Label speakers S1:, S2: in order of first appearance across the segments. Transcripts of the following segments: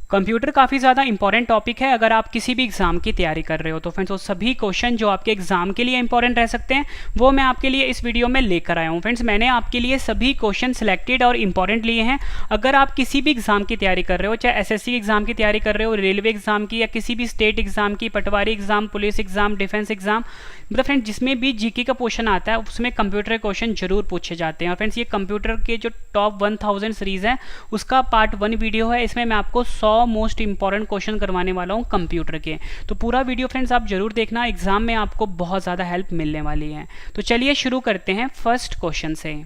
S1: Computer काफ़ी ज़्यादा important topic है अगर आप किसी भी एग्ज़ाम की तैयारी कर रहे हो। तो फ्रेंड्स वो सभी क्वेश्चन जो आपके एग्ज़ाम के लिए इंपॉर्टेंट रह सकते हैं वो मैं आपके लिए इस वीडियो में लेकर आया हूँ। फ्रेंड्स मैंने आपके लिए सभी क्वेश्चन सिलेक्टेड और इंपॉर्टेंट लिए हैं। अगर आप किसी भी एग्ज़ाम की तैयारी कर रहे हो, चाहे एसएससी एग्ज़ाम की तैयारी कर रहे हो, रेलवे एग्ज़ाम की, या किसी भी स्टेट एग्ज़ाम की, patwari exam, police exam, defence exam, मतलब फ्रेंड्स जिसमें भी जीके का पोर्शन आता है उसमें कंप्यूटर के क्वेश्चन जरूर पूछे जाते हैं। और फ्रेंड्स ये कंप्यूटर के जो टॉप 1000 सीरीज़ है उसका पार्ट 1 वीडियो है। इसमें मैं आपको 100 मोस्ट इंपॉर्टेंट क्वेश्चन करवाने वाला हूँ कंप्यूटर के। तो पूरा वीडियो फ्रेंड्स आप जरूर देखना, एग्जाम में आपको बहुत ज़्यादा हेल्प मिलने वाली है। तो चलिए शुरू करते हैं फर्स्ट क्वेश्चन से।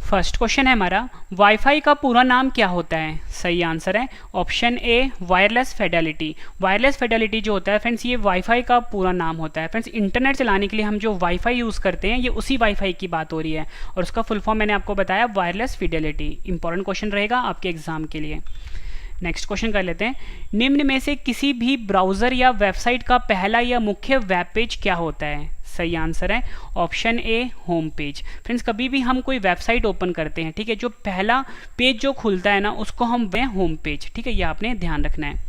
S1: फर्स्ट क्वेश्चन है हमारा, वाईफाई का पूरा नाम क्या होता है? सही आंसर है option A wireless Fidelity. Wireless Fidelity जो होता है फ्रेंड्स ये वाईफाई का पूरा नाम होता है। फ्रेंड्स इंटरनेट चलाने के लिए हम जो वाईफाई यूज़ करते हैं ये उसी वाईफाई की बात हो रही है और उसका फुल फॉर्म मैंने आपको बताया वायरलेस फिडेलिटी। इंपॉर्टेंट क्वेश्चन रहेगा आपके एग्जाम के लिए। नेक्स्ट क्वेश्चन कर लेते हैं, निम्न में से किसी भी ब्राउज़र या वेबसाइट का पहला या मुख्य वेब पेज क्या होता है? सही आंसर है option A home page. Friends कभी भी हम कोई वेबसाइट ओपन करते हैं, ठीक है, जो पहला पेज जो खुलता है ना उसको हम होम पेज, ठीक है, ये आपने ध्यान रखना है।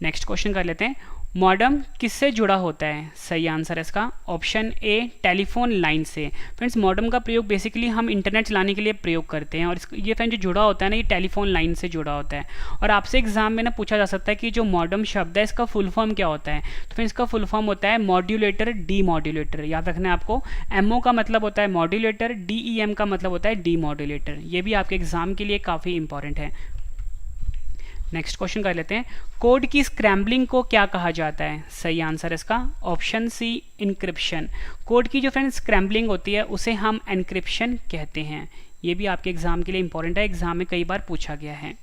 S1: नेक्स्ट क्वेश्चन कर लेते हैं, मॉडेम किससे जुड़ा होता है? सही आंसर है इसका ऑप्शन ए टेलीफोन लाइन से। फ्रेंड्स मॉडेम का प्रयोग बेसिकली हम इंटरनेट चलाने के लिए प्रयोग करते हैं और ये फ्रेंड जो जुड़ा होता है ना ये टेलीफोन लाइन से जुड़ा होता है। और आपसे एग्जाम में ना पूछा जा सकता है कि जो मॉडेम शब्द है इसका फुल फॉर्म क्या होता है? तो फ्रेंड्स इसका फुल फॉर्म होता है मॉड्यूलेटर डी मॉड्यूलेटर। याद रखना है आपको, एमओ का मतलब होता है मॉड्यूलेटर, डीईएम का मतलब होता है डी मॉड्यूलेटर। ये भी आपके एग्जाम के लिए काफ़ी इंपॉर्टेंट है। नेक्स्ट क्वेश्चन कर लेते हैं, कोड की स्क्रैम्बलिंग को क्या कहा जाता है? सही आंसर है इसका ऑप्शन सी इनक्रिप्शन। कोड की जो फ्रेंड स्क्रैम्बलिंग होती है उसे हम एनक्रिप्शन कहते हैं। ये भी आपके एग्जाम के लिए इंपॉर्टेंट है, एग्जाम में कई बार पूछा गया है।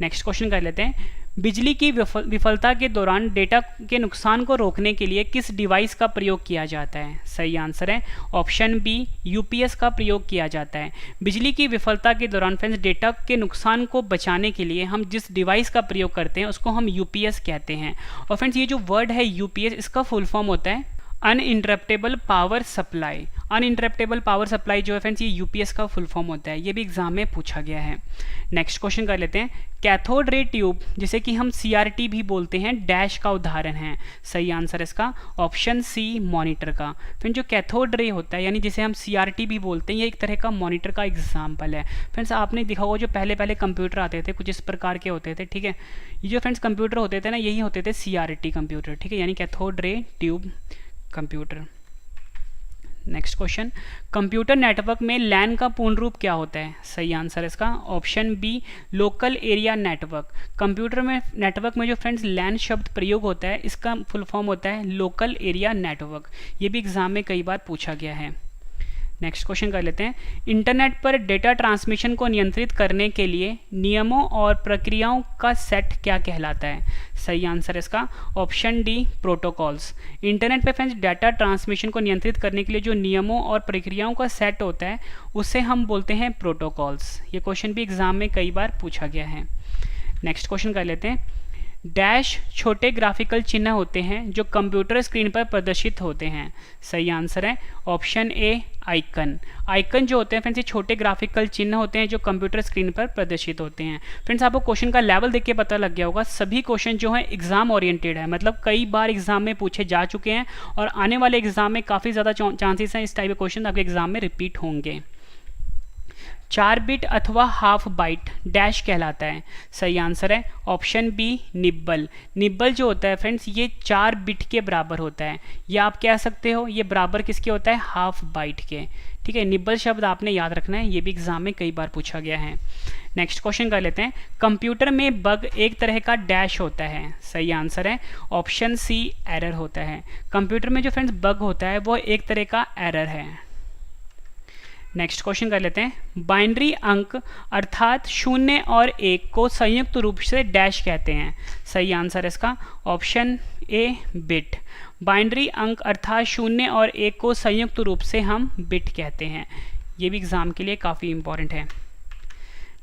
S1: नेक्स्ट क्वेश्चन कर लेते हैं, बिजली की विफलता के दौरान डेटा के नुकसान को रोकने के लिए किस डिवाइस का प्रयोग किया जाता है? सही आंसर है ऑप्शन बी यूपीएस का प्रयोग किया जाता है। बिजली की विफलता के दौरान फ्रेंड्स डेटा के नुकसान को बचाने के लिए हम जिस डिवाइस का प्रयोग करते हैं उसको हम यूपीएस कहते हैं। और फ्रेंड्स ये जो वर्ड है यूपीएस इसका फुल फॉर्म होता है uninterruptible power supply. Uninterruptible power supply जो है फ्रेंड्स ये यूपीएस का फुल फॉर्म होता है। ये भी एग्जाम में पूछा गया है। नेक्स्ट क्वेश्चन कर लेते हैं, कैथोड रे ट्यूब जिसे कि हम सीआरटी भी बोलते हैं डैश का उदाहरण है? सही आंसर है इसका ऑप्शन सी मॉनिटर का। फिर जो कैथोड रे होता है यानी जिसे हम सीआरटी भी बोलते हैं ये एक तरह का मॉनिटर का एग्जाम्पल है। फ्रेंड्स आपने देखा होगा जो पहले पहले कंप्यूटर आते थे कुछ इस प्रकार के होते थे, ठीक है, ये जो फ्रेंड्स कंप्यूटर होते थे ना यही होते थे सीआरटी कंप्यूटर, ठीक है, यानी cathode ray tube computer. Next question, computer network में लैन का पूर्ण रूप क्या होता है? सही आंसर है इसका option B local area network. Computer में नेटवर्क में जो फ्रेंड्स लैन शब्द प्रयोग होता है इसका फुल फॉर्म होता है लोकल एरिया नेटवर्क। ये भी एग्जाम में कई बार पूछा गया है। नेक्स्ट क्वेश्चन कर लेते हैं, इंटरनेट पर डेटा ट्रांसमिशन को नियंत्रित करने के लिए नियमों और प्रक्रियाओं का सेट क्या कहलाता है? सही आंसर है इसका ऑप्शन डी प्रोटोकॉल्स। इंटरनेट पर फ्रेंड्स डेटा ट्रांसमिशन को नियंत्रित करने के लिए जो नियमों और प्रक्रियाओं का सेट होता है उसे हम बोलते हैं प्रोटोकॉल्स। ये क्वेश्चन भी एग्जाम में कई बार पूछा गया है। नेक्स्ट क्वेश्चन कर लेते हैं, डैश छोटे ग्राफिकल चिन्ह होते हैं जो कंप्यूटर स्क्रीन पर प्रदर्शित होते हैं? सही आंसर है ऑप्शन ए आइकन। आइकन जो होते हैं फ्रेंड्स ये छोटे ग्राफिकल चिन्ह होते हैं जो कंप्यूटर स्क्रीन पर प्रदर्शित होते हैं। फ्रेंड्स आपको क्वेश्चन का लेवल देख के पता लग गया होगा, सभी क्वेश्चन जो हैं एग्जाम ओरिएंटेड है, मतलब कई बार एग्जाम में पूछे जा चुके हैं और आने वाले एग्जाम में काफ़ी ज़्यादा चांसेस हैं इस टाइप के क्वेश्चन आपके एग्जाम में रिपीट होंगे। 4 बिट अथवा हाफ बाइट डैश कहलाता है? सही आंसर है ऑप्शन बी निब्बल। निब्बल जो होता है फ्रेंड्स ये 4 बिट के बराबर होता है, या आप कह सकते हो ये बराबर किसके होता है? हाफ बाइट के, ठीक है। निब्बल शब्द आपने याद रखना है, ये भी एग्जाम में कई बार पूछा गया है। नेक्स्ट क्वेश्चन कर लेते हैं, कंप्यूटर में बग एक तरह का डैश होता है? सही आंसर है ऑप्शन सी एरर होता है। कंप्यूटर में जो फ्रेंड्स बग होता है वो एक तरह का एरर है। नेक्स्ट क्वेश्चन कर लेते हैं, बाइनरी अंक अर्थात 0 और 1 को संयुक्त रूप से डैश कहते हैं? सही आंसर है इसका ऑप्शन ए बिट। बाइनरी अंक अर्थात 0 और 1 को संयुक्त रूप से हम बिट कहते हैं। ये भी एग्जाम के लिए काफ़ी इंपॉर्टेंट है।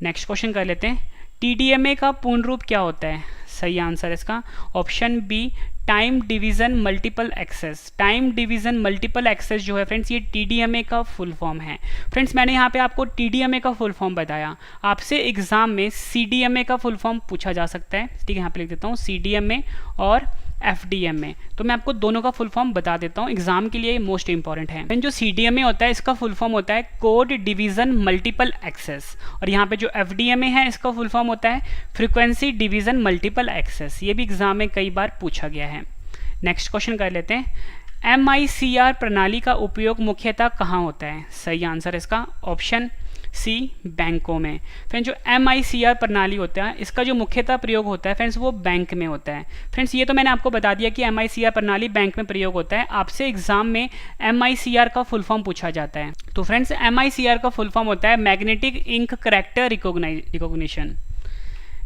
S1: नेक्स्ट क्वेश्चन कर लेते हैं, टीडीएमए का पूर्ण रूप क्या होता है? सही आंसर है इसका option B time division multiple access. Time division multiple access जो है फ्रेंड्स, ये TDMA का फुल फॉर्म है। फ्रेंड्स मैंने यहाँ पे आपको TDMA का फुल फॉर्म बताया, आपसे एग्जाम में CDMA का फुल फॉर्म पूछा जा सकता है, ठीक है। यहाँ पे लिख देता हूँ CDMA और FDMA, तो मैं आपको दोनों का फुल फॉर्म बता देता हूँ, एग्जाम के लिए मोस्ट इंपॉर्टेंट है। जो CDMA होता है इसका फुल फॉर्म होता है कोड डिवीज़न मल्टीपल एक्सेस, और यहाँ पे जो FDMA है इसका फुल फॉर्म होता है फ्रीक्वेंसी डिवीज़न मल्टीपल एक्सेस। ये भी एग्जाम में कई बार पूछा गया है। नेक्स्ट क्वेश्चन कर लेते हैं, MICR प्रणाली का उपयोग मुख्यतः कहाँ होता है? सही आंसर इसका ऑप्शन सी, बैंकों में। फ्रेंड्स जो MICR प्रणाली होता है इसका जो मुख्यतः प्रयोग होता है फ्रेंड्स वो बैंक में होता है। फ्रेंड्स ये तो मैंने आपको बता दिया कि MICR प्रणाली बैंक में प्रयोग होता है। आपसे एग्जाम में MICR का फुल फॉर्म पूछा जाता है, तो फ्रेंड्स MICR का फुल फॉर्म होता है magnetic ink character recognition.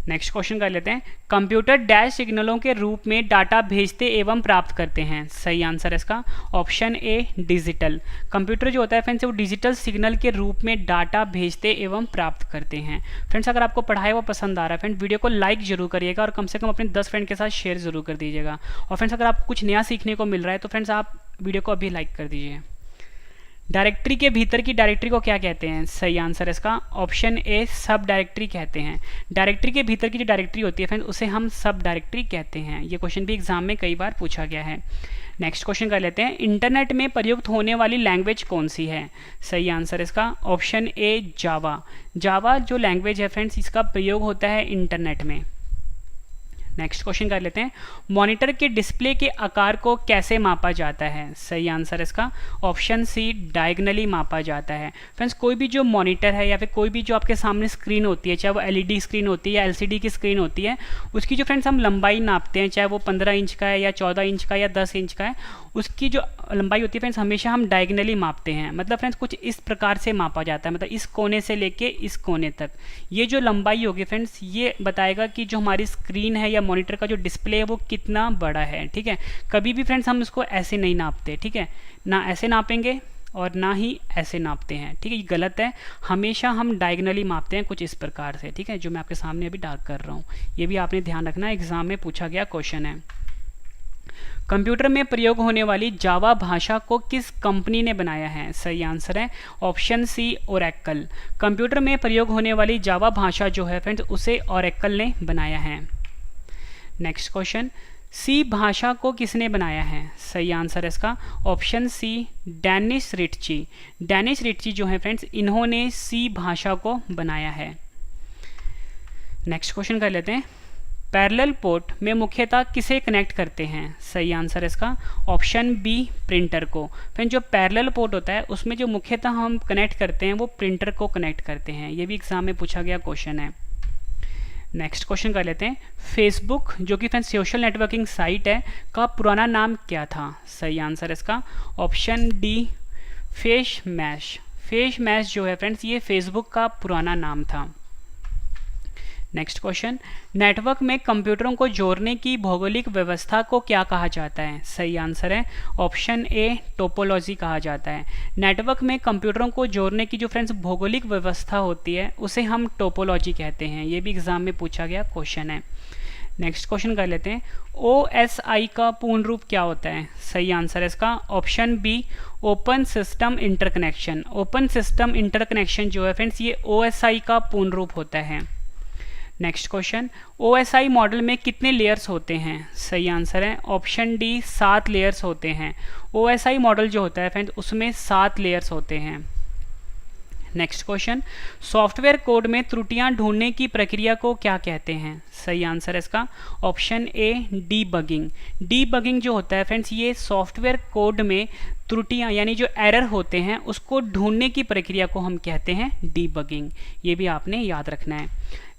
S1: Next question कर लेते हैं, कंप्यूटर डैश सिग्नलों के रूप में डाटा भेजते एवं प्राप्त करते हैं। सही आंसर इसका ऑप्शन ए, डिजिटल। कंप्यूटर जो होता है फ्रेंड्स वो डिजिटल सिग्नल के रूप में डाटा भेजते एवं प्राप्त करते हैं। फ्रेंड्स अगर आपको पढ़ाई वो पसंद आ रहा है फ्रेंड, वीडियो को लाइक जरूर करिएगा और कम से कम अपने 10 फ्रेंड के साथ शेयर जरूर कर दीजिएगा। और फ्रेंड्स अगर आपको कुछ नया सीखने को मिल रहा है तो फ्रेंड्स आप वीडियो को अभी लाइक कर दीजिए। डायरेक्टरी के भीतर की डायरेक्टरी को क्या कहते हैं? सही आंसर इसका ऑप्शन ए, सब डायरेक्टरी कहते हैं। डायरेक्टरी के भीतर की जो डायरेक्टरी होती है फ्रेंड्स उसे हम सब डायरेक्टरी कहते हैं। ये क्वेश्चन भी एग्जाम में कई बार पूछा गया है। नेक्स्ट क्वेश्चन कर लेते हैं, इंटरनेट में प्रयुक्त होने वाली लैंग्वेज कौन सी है? सही आंसर इसका ऑप्शन ए, जावा। जावा जो लैंग्वेज है फ्रेंड्स इसका प्रयोग होता है इंटरनेट में। नेक्स्ट क्वेश्चन कर लेते हैं, मॉनिटर के डिस्प्ले के आकार को कैसे मापा जाता है? सही आंसर इसका ऑप्शन सी, डायगनली मापा जाता है। फ्रेंड्स कोई भी जो मॉनिटर है या फिर कोई भी जो आपके सामने स्क्रीन होती है, चाहे वो LED स्क्रीन होती है या LCD की स्क्रीन होती है, उसकी जो फ्रेंड्स हम लंबाई नापते हैं, चाहे वो 15 इंच का है या 14 इंच का या 10 इंच का है, उसकी जो लंबाई होती है फ्रेंड्स हमेशा हम डायगनली मापते हैं। मतलब फ्रेंड्स कुछ इस प्रकार से मापा जाता है, मतलब इस कोने से लेके इस कोने तक। ये जो लंबाई होगी फ्रेंड्स ये बताएगा कि जो हमारी स्क्रीन है या मॉनिटर का जो डिस्प्ले है वो कितना बड़ा है, ठीक है। कभी भी फ्रेंड्स हम इसको ऐसे नहीं नापते, ठीक है, ना ऐसे नापेंगे और ना ही ऐसे नापते हैं, ठीक है, ये गलत है। हमेशा हम डायगनली मापते हैं कुछ इस प्रकार से, ठीक है, जो मैं आपके सामने अभी डार्क कर रहा हूँ। ये भी आपने ध्यान रखना, एग्जाम में पूछा गया क्वेश्चन है। कंप्यूटर में प्रयोग होने वाली जावा भाषा को किस कंपनी ने बनाया है? सही आंसर है ऑप्शन सी, ओरेकल। कंप्यूटर में प्रयोग होने वाली जावा भाषा जो है फ्रेंड्स उसे ओरेकल ने बनाया है। नेक्स्ट क्वेश्चन, सी भाषा को किसने बनाया है? सही आंसर इसका ऑप्शन सी, डेनिस रिट्ची। डेनिस रिट्ची जो है फ्रेंड्स इन्होंने सी भाषा को बनाया है। नेक्स्ट क्वेश्चन कर लेते हैं, पैरेलल पोर्ट में मुख्यतः किसे कनेक्ट करते हैं? सही आंसर इसका ऑप्शन बी, प्रिंटर को। फ्रेंड जो पैरेलल पोर्ट होता है उसमें जो मुख्यतः हम कनेक्ट करते हैं वो प्रिंटर को कनेक्ट करते हैं। ये भी एग्जाम में पूछा गया क्वेश्चन है। नेक्स्ट क्वेश्चन कर लेते हैं, फेसबुक जो कि फ्रेंड्स सोशल नेटवर्किंग साइट है का पुराना नाम क्या था? सही आंसर इसका option D, Facemash. Facemash जो है फ्रेंड्स ये फेसबुक का पुराना नाम था। नेक्स्ट क्वेश्चन, नेटवर्क में कंप्यूटरों को जोड़ने की भौगोलिक व्यवस्था को क्या कहा जाता है? सही आंसर है ऑप्शन ए, टोपोलॉजी कहा जाता है। नेटवर्क में कंप्यूटरों को जोड़ने की जो फ्रेंड्स भौगोलिक व्यवस्था होती है उसे हम टोपोलॉजी कहते हैं। ये भी एग्जाम में पूछा गया क्वेश्चन है। नेक्स्ट क्वेश्चन कर लेते हैं, OSI का पूर्ण रूप क्या होता है? सही आंसर है इसका option B, open system interconnection. Open system interconnection जो है फ्रेंड्स ये OSI का पूर्ण रूप होता है। नेक्स्ट क्वेश्चन, OSI मॉडल में कितने लेयर्स होते हैं? सही आंसर है ऑप्शन डी, 7 लेयर्स होते हैं। OSI मॉडल जो होता है फ्रेंड्स उसमें 7 लेयर्स होते हैं। नेक्स्ट क्वेश्चन, सॉफ्टवेयर कोड में त्रुटियां ढूंढने की प्रक्रिया को क्या कहते हैं? सही आंसर है इसका ऑप्शन ए, डीबगिंग। डीबगिंग जो होता है फ्रेंड्स ये सॉफ्टवेयर कोड में त्रुटियां यानी जो एरर होते हैं उसको ढूंढने की प्रक्रिया को हम कहते हैं डीबगिंग। ये भी आपने याद रखना है।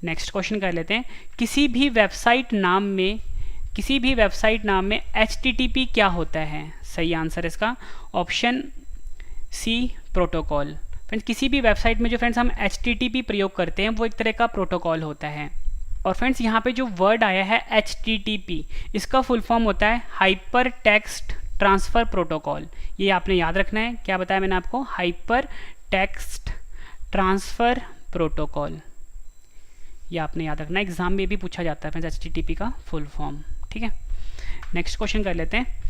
S1: नेक्स्ट क्वेश्चन कर लेते हैं, किसी भी वेबसाइट नाम में HTTP क्या होता है? सही आंसर इसका ऑप्शन सी, प्रोटोकॉल। फ्रेंड्स किसी भी वेबसाइट में जो फ्रेंड्स हम HTTP प्रयोग करते हैं वो एक तरह का प्रोटोकॉल होता है। और फ्रेंड्स यहाँ पे जो वर्ड आया है HTTP इसका फुल फॉर्म होता है हाइपर टेक्स्ट ट्रांसफ़र प्रोटोकॉल। ये आपने याद रखना है। क्या बताया मैंने आपको? Hyper text transfer protocol. ये आपने याद रखना है, एग्जाम में भी पूछा जाता है फ्रेंड्स HTTP का फुल फॉर्म, ठीक है। नेक्स्ट क्वेश्चन कर लेते हैं,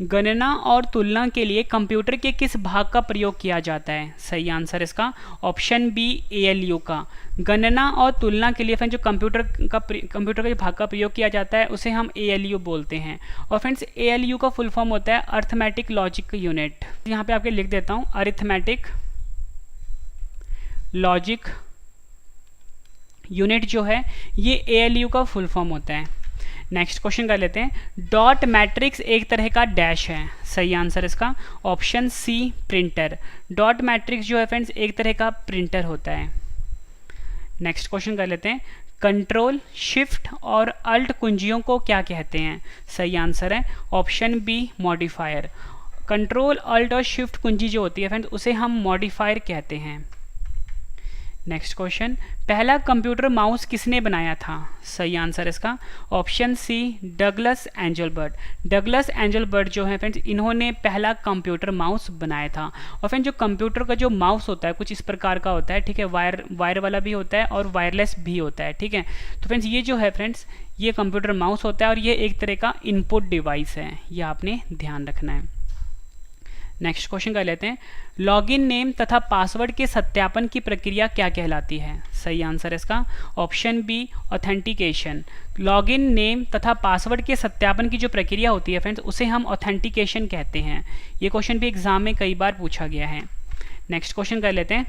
S1: गणना और तुलना के लिए कंप्यूटर के किस भाग का प्रयोग किया जाता है? सही आंसर इसका ऑप्शन बी ALU का। गणना और तुलना के लिए फ्रेंड्स जो कंप्यूटर के भाग का प्रयोग किया जाता है उसे हम ALU बोलते हैं। और फ्रेंड्स ALU का फुल फॉर्म होता है अरिथमेटिक लॉजिक यूनिट। यहाँ पे आपके लिख देता हूँ, अरिथमेटिक लॉजिक यूनिट जो है ये ALU का फुल फॉर्म होता है। नेक्स्ट क्वेश्चन कर लेते हैं, डॉट मैट्रिक्स एक तरह का डैश है। सही आंसर इसका option C printer. Dot matrix जो है फ्रेंड्स एक तरह का प्रिंटर होता है। नेक्स्ट क्वेश्चन कर लेते हैं, कंट्रोल शिफ्ट और अल्ट कुंजियों को क्या कहते हैं? सही आंसर है option B modifier. Control alt और शिफ्ट कुंजी जो होती है फ्रेंड्स उसे हम मॉडिफायर कहते हैं। नेक्स्ट क्वेश्चन, पहला कंप्यूटर माउस किसने बनाया था? सही आंसर इसका option C Douglas Engelbart. Douglas Engelbart जो है फ्रेंड्स इन्होंने पहला कंप्यूटर माउस बनाया था। और फ्रेंड्स जो कंप्यूटर का जो माउस होता है कुछ इस प्रकार का होता है, ठीक है, वायर वाला भी होता है और वायरलेस भी होता है, ठीक है। तो फ्रेंड्स ये जो है फ्रेंड्स ये कंप्यूटर माउस होता है और ये एक तरह का इनपुट डिवाइस है, ये आपने ध्यान रखना है। नेक्स्ट क्वेश्चन कर लेते हैं, लॉगिन नेम तथा पासवर्ड के सत्यापन की प्रक्रिया क्या कहलाती है? सही आंसर इसका option B authentication. Login name तथा पासवर्ड के सत्यापन की जो प्रक्रिया होती है फ्रेंड्स उसे हम ऑथेंटिकेशन कहते हैं। ये क्वेश्चन भी एग्जाम में कई बार पूछा गया है। नेक्स्ट क्वेश्चन कर लेते हैं,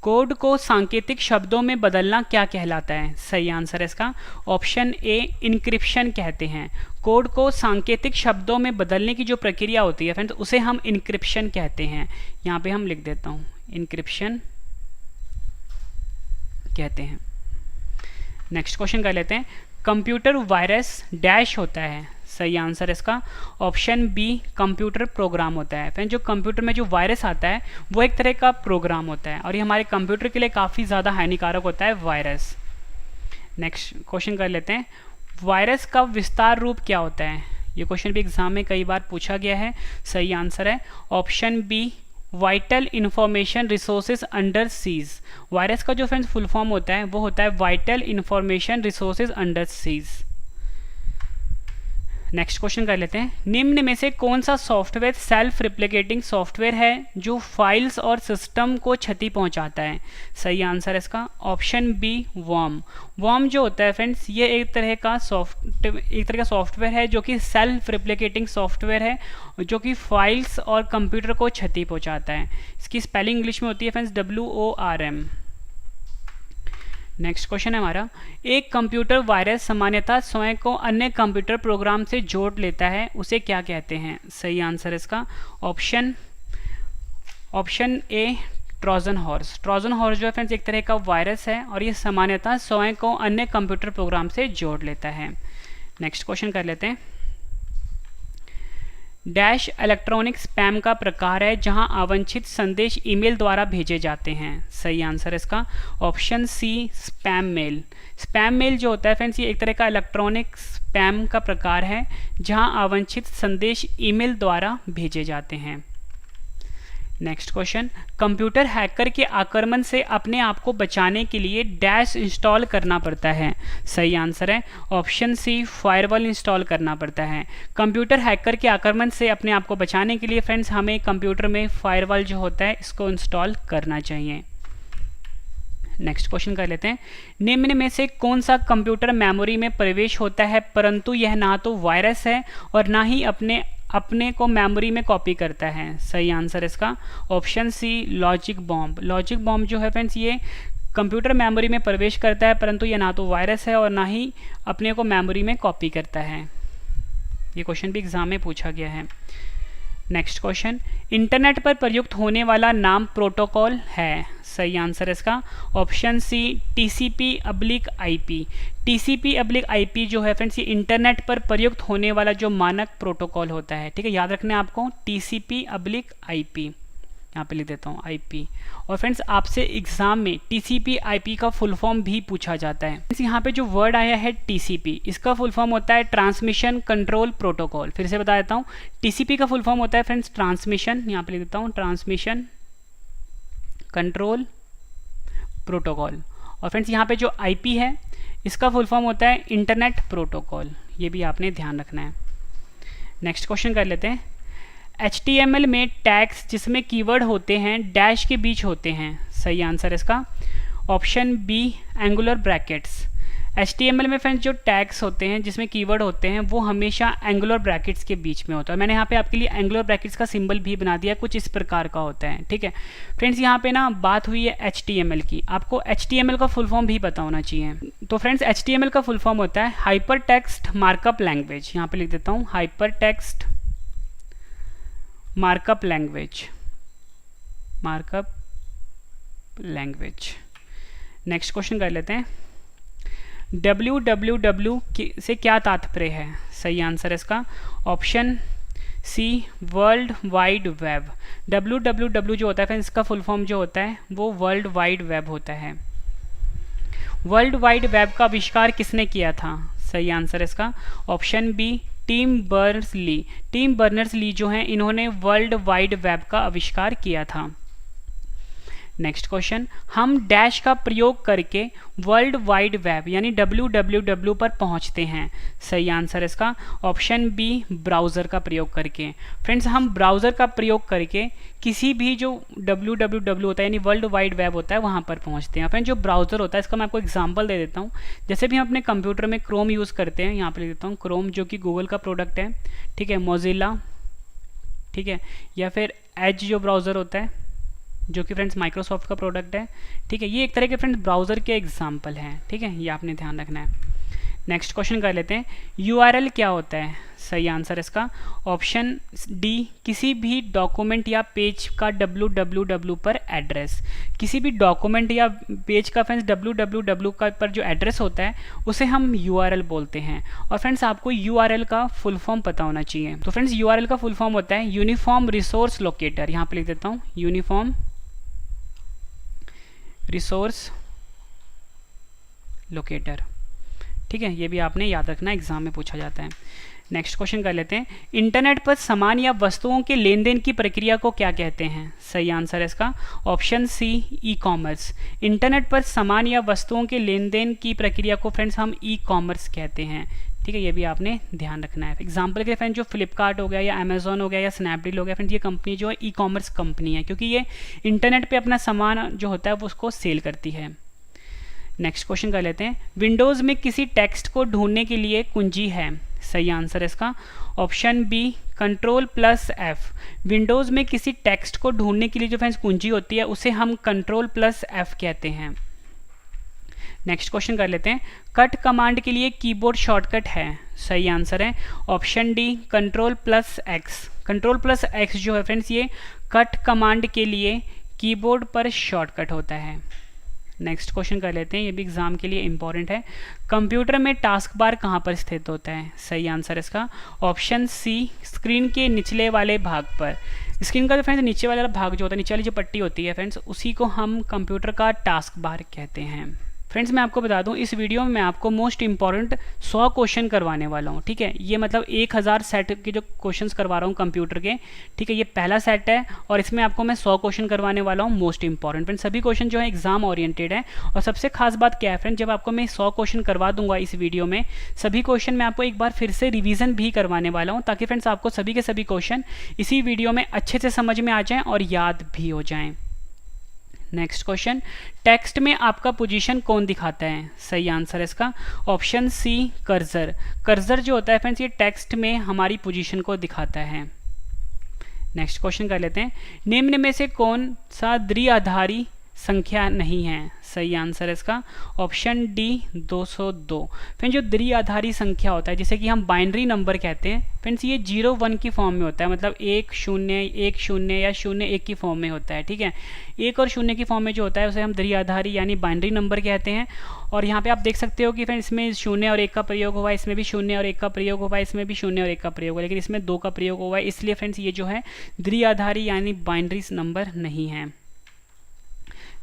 S1: कोड को सांकेतिक शब्दों में बदलना क्या कहलाता है? सही आंसर इसका ऑप्शन ए इनक्रिप्शन कहते हैं। कोड को सांकेतिक शब्दों में बदलने की जो प्रक्रिया होती है फ्रेंड्स उसे हम इनक्रिप्शन कहते हैं। यहाँ पे हम लिख देता हूँ, इनक्रिप्शन कहते हैं। नेक्स्ट क्वेश्चन कर लेते हैं, कंप्यूटर वायरस डैश होता है। सही आंसर इसका ऑप्शन बी कंप्यूटर प्रोग्राम होता है। फ्रेंड्स जो कंप्यूटर में जो वायरस आता है वो एक तरह का प्रोग्राम होता है और ये हमारे कंप्यूटर के लिए काफ़ी ज़्यादा हानिकारक होता है वायरस। नेक्स्ट क्वेश्चन कर लेते हैं, वायरस का विस्तार रूप क्या होता है? ये क्वेश्चन भी एग्जाम में कई बार पूछा गया है। सही आंसर है option B vital information resources under siege. Virus का जो फ्रेंड्स फुल फॉर्म होता है वो होता है vital information resources under seize. Next question कर लेते हैं, निम्न में से कौन सा सॉफ्टवेयर सेल्फ रिप्लिकेटिंग सॉफ्टवेयर है जो फाइल्स और सिस्टम को क्षति पहुंचाता है? सही आंसर इसका ऑप्शन बी वर्म। वर्म जो होता है फ्रेंड्स ये एक तरह का सॉफ्टवेयर है जो कि सेल्फ रिप्लिकेटिंग सॉफ्टवेयर है जो कि फाइल्स और कंप्यूटर को क्षति पहुंचाता है। इसकी स्पेलिंग इंग्लिश में होती है फ्रेंड्स WORM। नेक्स्ट क्वेश्चन है हमारा, एक कंप्यूटर वायरस सामान्यतः स्वयं को अन्य कंप्यूटर प्रोग्राम से जोड़ लेता है, उसे क्या कहते हैं? सही आंसर इसका option A Trojan horse. Trojan horse जो है फ्रेंड्स एक तरह का वायरस है और ये सामान्यतः स्वयं को अन्य कंप्यूटर प्रोग्राम से जोड़ लेता है। नेक्स्ट क्वेश्चन कर लेते हैं, डैश इलेक्ट्रॉनिक स्पैम का प्रकार है जहां अवांछित संदेश ईमेल द्वारा भेजे जाते हैं। सही आंसर इसका option C spam mail. Spam mail जो होता है फ्रेंड्स ये एक तरह का इलेक्ट्रॉनिक स्पैम का प्रकार है जहां अवांछित संदेश ईमेल द्वारा भेजे जाते हैं। नेक्स्ट क्वेश्चन, कंप्यूटर हैकर के आक्रमण से अपने आप को बचाने के लिए डैश इंस्टॉल करना पड़ता है। सही आंसर है ऑप्शन सी फायरवॉल इंस्टॉल करना पड़ता है। कंप्यूटर हैकर के आक्रमण से अपने आप को बचाने के लिए फ्रेंड्स हमें कंप्यूटर में फायरवॉल जो होता है इसको इंस्टॉल करना चाहिए। नेक्स्ट क्वेश्चन कर लेते हैं, निम्न में से कौन सा कंप्यूटर मेमोरी में प्रवेश होता है परंतु यह ना तो वायरस है और ना ही अपने को मेमोरी में कॉपी करता है? सही आंसर इसका option C logic bomb. Logic bomb जो है फ्रेंड्स ये कंप्यूटर मेमोरी में प्रवेश करता है परंतु ये ना तो वायरस है और ना ही अपने को मेमोरी में कॉपी करता है। ये क्वेश्चन भी एग्जाम में पूछा गया है। नेक्स्ट क्वेश्चन, इंटरनेट पर प्रयुक्त होने वाला नाम प्रोटोकॉल है। सही आंसर इसका ऑप्शन सी TCP/IP। TCP/IP जो है फ्रेंड्स ये इंटरनेट पर प्रयुक्त होने वाला जो मानक प्रोटोकॉल होता है, ठीक है, याद रखना है आपको TCP/IP। यहाँ पे लिख देता हूँ IP। और फ्रेंड्स आपसे एग्जाम में TCP/IP का फुल फॉर्म भी पूछा जाता है। यहाँ पे जो वर्ड आया है TCP इसका फुल फॉर्म होता है ट्रांसमिशन कंट्रोल प्रोटोकॉल। फिर से बता देता हूँ, TCP का फुल फॉर्म होता है फ्रेंड्स ट्रांसमिशन, यहाँ पे लिख देता हूँ ट्रांसमिशन कंट्रोल प्रोटोकॉल। और फ्रेंड्स यहाँ पे जो IP है इसका फुल फॉर्म होता है इंटरनेट प्रोटोकॉल। ये भी आपने ध्यान रखना है। नेक्स्ट क्वेश्चन कर लेते हैं। HTML में टैग्स जिसमें कीवर्ड होते हैं डैश के बीच होते हैं, सही आंसर इसका option B angular brackets. HTML में फ्रेंड्स जो टैग्स होते हैं जिसमें कीवर्ड होते हैं वो हमेशा एंगुलर ब्रैकेट्स के बीच में होता है। मैंने यहाँ पे आपके लिए एंगुलर ब्रैकेट्स का सिंबल भी बना दिया, कुछ इस प्रकार का होता है, ठीक है फ्रेंड्स। यहाँ पे ना बात हुई है HTML की, आपको HTML का फुल फॉर्म भी पता होना चाहिए। तो फ्रेंड्स HTML का फुल फॉर्म होता है हाइपर टेक्स्ट मार्कअप लैंग्वेज। यहाँ पे लिख देता हूँ hyper text markup language, markup language. Next question कर लेते हैं। www से क्या तात्पर्य है, सही आंसर इसका option C world wide web. www जो होता है फिर इसका फुल फॉर्म जो होता है वो वर्ल्ड वाइड वेब होता है। वर्ल्ड वाइड वेब का आविष्कार किसने किया था, सही आंसर इसका option B Tim Berners Lee. Tim Berners Lee जो हैं इन्होंने वर्ल्ड वाइड वेब का आविष्कार किया था। नेक्स्ट क्वेश्चन, हम डैश का प्रयोग करके वर्ल्ड वाइड वेब यानी www पर पहुंचते हैं, सही आंसर इसका ऑप्शन बी ब्राउज़र का प्रयोग करके। फ्रेंड्स हम ब्राउज़र का प्रयोग करके किसी भी जो www होता है यानी वर्ल्ड वाइड वेब होता है वहां पर पहुंचते हैं। फ्रेंड्स जो ब्राउज़र होता है इसका मैं आपको एग्जांपल दे देता हूं। जैसे भी हम अपने कंप्यूटर में क्रोम यूज़ करते हैं, यहाँ पर लिख देता हूँ क्रोम जो कि गूगल का प्रोडक्ट है, ठीक है, मोजिला, ठीक है, या फिर एज जो ब्राउज़र होता है जो कि फ्रेंड्स माइक्रोसॉफ्ट का प्रोडक्ट है, ठीक है। ये एक तरह के फ्रेंड्स ब्राउज़र के एग्जाम्पल हैं, ठीक है, ये आपने ध्यान रखना है। नेक्स्ट क्वेश्चन कर लेते हैं। URL क्या होता है, सही आंसर इसका ऑप्शन डी किसी भी डॉक्यूमेंट या पेज का www पर एड्रेस। किसी भी डॉक्यूमेंट या पेज का फ्रेंड्स www का पर जो एड्रेस होता है उसे हम URL बोलते हैं। और फ्रेंड्स आपको URL का फुल फॉर्म पता होना चाहिए। तो फ्रेंड्स URL का फुल फॉर्म होता है यूनिफॉर्म रिसोर्स लोकेटर। यहाँ पे लिख देता हूँ यूनिफॉर्म रिसोर्स लोकेटर, ठीक है, ये भी आपने याद रखना, एग्जाम में पूछा जाता है। नेक्स्ट क्वेश्चन कर लेते हैं। इंटरनेट पर सामान या वस्तुओं के लेन देन की प्रक्रिया को क्या कहते हैं, सही आंसर इसका option C e commerce. Internet पर सामान या वस्तुओं के लेन देन की प्रक्रिया को फ्रेंड्स हम ई कॉमर्स कहते हैं, ठीक है, ये भी आपने ध्यान रखना है। एग्जाम्पल के फ्रेंड्स जो फ्लिपकार्ट हो गया या अमेजोन हो गया या स्नैपडील हो गया फ्रेंड्स, ये कंपनी जो है ई कॉमर्स कंपनी है क्योंकि ये इंटरनेट पे अपना सामान जो होता है वो उसको सेल करती है। नेक्स्ट क्वेश्चन कर लेते हैं। विंडोज़ में किसी टेक्स्ट को ढूंढने के लिए कुंजी है, सही आंसर इसका ऑप्शन बी Ctrl+F। विंडोज़ में किसी टेक्स्ट को ढूंढने के लिए जो फ्रेंड्स कुंजी होती है उसे हम Ctrl+F कहते हैं। नेक्स्ट क्वेश्चन कर लेते हैं। कट कमांड के लिए कीबोर्ड शॉर्टकट है, सही आंसर है ऑप्शन डी Ctrl+X। Ctrl+X जो है फ्रेंड्स ये कट कमांड के लिए कीबोर्ड पर शॉर्टकट होता है। नेक्स्ट क्वेश्चन कर लेते हैं, ये भी एग्जाम के लिए इंपॉर्टेंट है। कंप्यूटर में टास्क बार कहाँ पर स्थित होता है, सही आंसर इसका ऑप्शन सी स्क्रीन के निचले वाले भाग पर। स्क्रीन का जो फ्रेंड्स नीचे वाला भाग जो होता है, नीचे वाली जो पट्टी होती है फ्रेंड्स, उसी को हम कंप्यूटर का टास्क बार कहते हैं। फ्रेंड्स मैं आपको बता दूं इस वीडियो में मैं आपको मोस्ट इंपॉर्टेंट 100 क्वेश्चन करवाने वाला हूं, ठीक है। ये मतलब 1000 सेट के जो क्वेश्चंस करवा रहा हूं कंप्यूटर के, ठीक है, ये पहला सेट है और इसमें आपको मैं 100 क्वेश्चन करवाने वाला हूं मोस्ट इंपॉर्टेंट। फ्रेंड्स सभी क्वेश्चन जो है एग्जाम ओरिएंटेड है। और सबसे खास बात क्या है फ्रेंड्स, जब आपको मैं 100 क्वेश्चन करवा दूंगा इस वीडियो में, सभी क्वेश्चन मैं आपको एक बार फिर से रिविजन भी करवाने वाला हूँ ताकि फ्रेंड्स आपको सभी के सभी क्वेश्चन इसी वीडियो में अच्छे से समझ में आ जाएँ और याद भी हो जाएँ। नेक्स्ट क्वेश्चन, टेक्स्ट में आपका पोजीशन कौन दिखाता है, सही आंसर इसका ऑप्शन सी कर्सर। कर्सर जो होता है फ्रेंड्स ये टेक्स्ट में हमारी पोजीशन को दिखाता है। नेक्स्ट क्वेश्चन कर लेते हैं। निम्न में से कौन सा द्विआधारी संख्या नहीं है, सही आंसर इसका ऑप्शन डी 202। फ्रेंड्स जो द्विआधारी संख्या होता है जिसे कि हम बाइनरी नंबर कहते हैं फ्रेंड्स, ये 0-1 की फॉर्म में होता है, मतलब 1-0 या 0-1 की फॉर्म में होता है, ठीक है। 1 और 0 की फॉर्म में जो होता है उसे हम द्विआधारी यानी बाइनरी नंबर कहते हैं। और यहाँ पे आप देख सकते हो कि फ्रेंड्स इसमें 0 और 1 का प्रयोग हुआ है, इसमें भी 0 और 1 का प्रयोग हुआ है, इसमें भी 0 और 1 का प्रयोग हुआ है, लेकिन इसमें 2 का प्रयोग हुआ है, इसलिए फ्रेंड्स ये जो है द्विआधारी यानी बाइनरी नंबर नहीं है।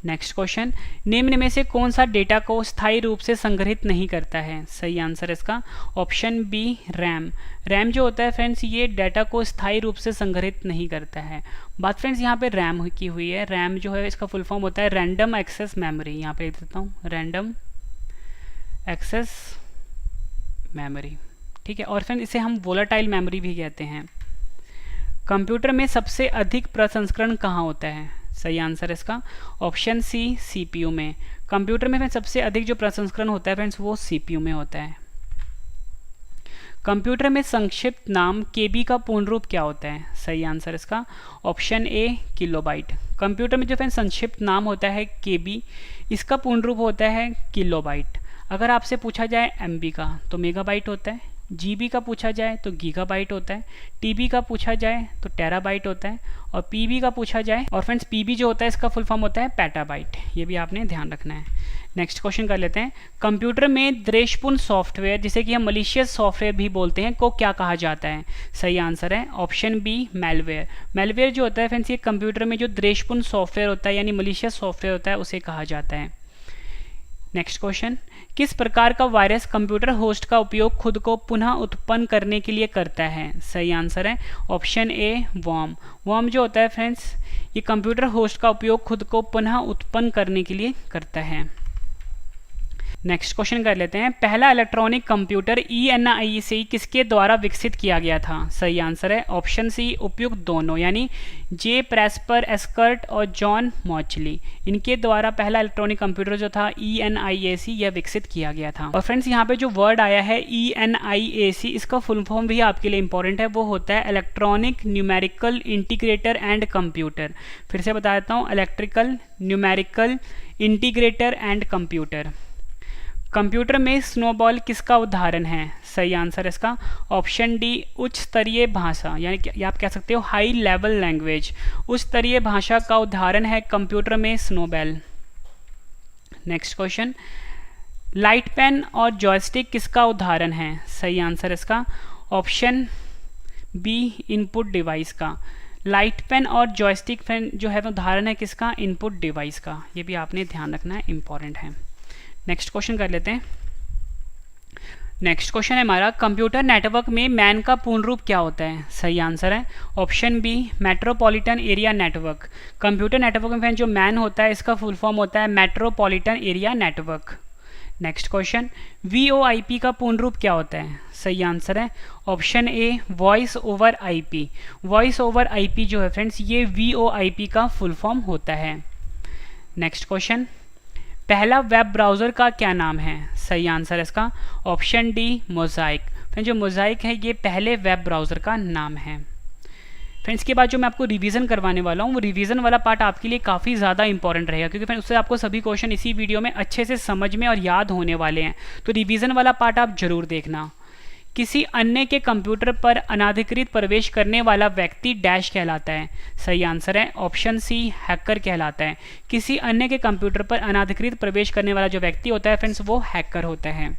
S1: नेक्स्ट क्वेश्चन, निम्न में से कौन सा डेटा को स्थायी रूप से संग्रहित नहीं करता है, सही आंसर इसका ऑप्शन बी रैम। रैम जो होता है फ्रेंड्स ये डेटा को स्थायी रूप से संग्रहित नहीं करता है। बात फ्रेंड्स यहाँ पे रैम की हुई है। रैम जो है इसका फुल फॉर्म होता है रैंडम एक्सेस मेमोरी। यहाँ पे लिख देता हूँ रैंडम एक्सेस मेमोरी, ठीक है, और फिर इसे हम वोलाटाइल मेमोरी भी कहते हैं। कंप्यूटर में सबसे अधिक प्रसंस्करण कहाँ होता है? सही आंसर है इसका ऑप्शन सी, सीपीयू में। कंप्यूटर में सबसे अधिक जो प्रसंस्करण होता है फ्रेंड्स वो सीपीयू में होता है। कंप्यूटर में संक्षिप्त नाम केबी का पूर्ण रूप क्या होता है? सही आंसर इसका ऑप्शन ए, किलोबाइट। कंप्यूटर में जो फ्रेंड्स संक्षिप्त नाम होता है केबी, इसका पूर्ण रूप होता है किलोबाइट। अगर आपसे पूछा जाए एमबी का तो मेगाबाइट होता है, जीबी का पूछा जाए तो गीगाबाइट होता है, टीबी का पूछा जाए तो टेराबाइट होता है, और पीबी का पूछा जाए, और फ्रेंड्स पीबी जो होता है इसका फुल फॉर्म होता है पेटाबाइट। ये भी आपने ध्यान रखना है। नेक्स्ट क्वेश्चन कर लेते हैं। कंप्यूटर में द्वेषपूर्ण सॉफ्टवेयर, जिसे कि हम मलिशियस सॉफ्टवेयर भी बोलते हैं, को क्या कहा जाता है? सही आंसर है ऑप्शन बी, मैलवेयर। मैलवेयर जो होता है फ्रेंड्स ये कंप्यूटर में जो द्वेषपूर्ण सॉफ्टवेयर होता है यानी मलिशियस सॉफ्टवेयर होता है उसे कहा जाता है। नेक्स्ट क्वेश्चन, किस प्रकार का वायरस कंप्यूटर होस्ट का उपयोग खुद को पुनः उत्पन्न करने के लिए करता है? सही आंसर है ऑप्शन ए, वर्म। वर्म जो होता है फ्रेंड्स ये कंप्यूटर होस्ट का उपयोग खुद को पुनः उत्पन्न करने के लिए करता है। नेक्स्ट क्वेश्चन कर लेते हैं। पहला इलेक्ट्रॉनिक कंप्यूटर ENIAC किसके द्वारा विकसित किया गया था? सही आंसर है ऑप्शन सी, उपयुक्त दोनों, यानी जे प्रेस्पर एस्कर्ट और जॉन मॉचली, इनके द्वारा पहला इलेक्ट्रॉनिक कंप्यूटर जो था ENIAC यह विकसित किया गया था। और फ्रेंड्स यहाँ पे जो वर्ड आया है ENIAC, इसका फुल फॉर्म भी आपके लिए इंपॉर्टेंट है, वो होता है electronic numerical integrator and computer. फिर से बता देता हूँ, electrical numerical integrator and computer. Computer में स्नोबॉल किसका उदाहरण है? सही आंसर इसका ऑप्शन डी, उच्च स्तरीय भाषा, यानी कि आप कह सकते हो हाई लेवल लैंग्वेज। उच्च स्तरीय भाषा का उदाहरण है कंप्यूटर में snowball. Next question, light pen और जॉयस्टिक किसका उदाहरण है? सही आंसर इसका ऑप्शन बी, इनपुट डिवाइस का। लाइट पेन और जॉयस्टिक पेन जो है उदाहरण है किसका? इनपुट डिवाइस का। ये भी आपने ध्यान रखना है, इंपॉर्टेंट है। नेक्स्ट क्वेश्चन कर लेते हैं। नेक्स्ट क्वेश्चन है हमारा, कंप्यूटर नेटवर्क में मैन का पूर्ण रूप क्या होता है? सही आंसर है option B, metropolitan area network. Computer network में जो मैन होता है इसका फुल फॉर्म होता है metropolitan area network. Next question, VoIP का पूर्ण रूप क्या होता है? सही आंसर है option A, voice over IP। Voice over IP जो है फ्रेंड्स ये VoIP का फुल फॉर्म होता है। नेक्स्ट क्वेश्चन, पहला वेब ब्राउज़र का क्या नाम है? सही आंसर इसका ऑप्शन डी, मोज़ाइक। फ्रेंड्स जो मोज़ाइक है ये पहले वेब ब्राउज़र का नाम है। फ्रेंड्स के बाद जो मैं आपको रिवीजन करवाने वाला हूँ वो रिवीजन वाला पार्ट आपके लिए काफ़ी ज़्यादा इंपॉर्टेंट रहेगा, क्योंकि फ्रेंड्स उससे आपको सभी क्वेश्चन इसी वीडियो में अच्छे से समझ में और याद होने वाले हैं। तो रिवीजन वाला पार्ट आप जरूर देखना। किसी अन्य के कंप्यूटर पर अनाधिकृत प्रवेश करने वाला व्यक्ति डैश कहलाता है? सही आंसर है ऑप्शन सी, हैकर कहलाता है। किसी अन्य के कंप्यूटर पर अनाधिकृत प्रवेश करने वाला जो व्यक्ति होता है फ्रेंड्स वो हैकर होता है।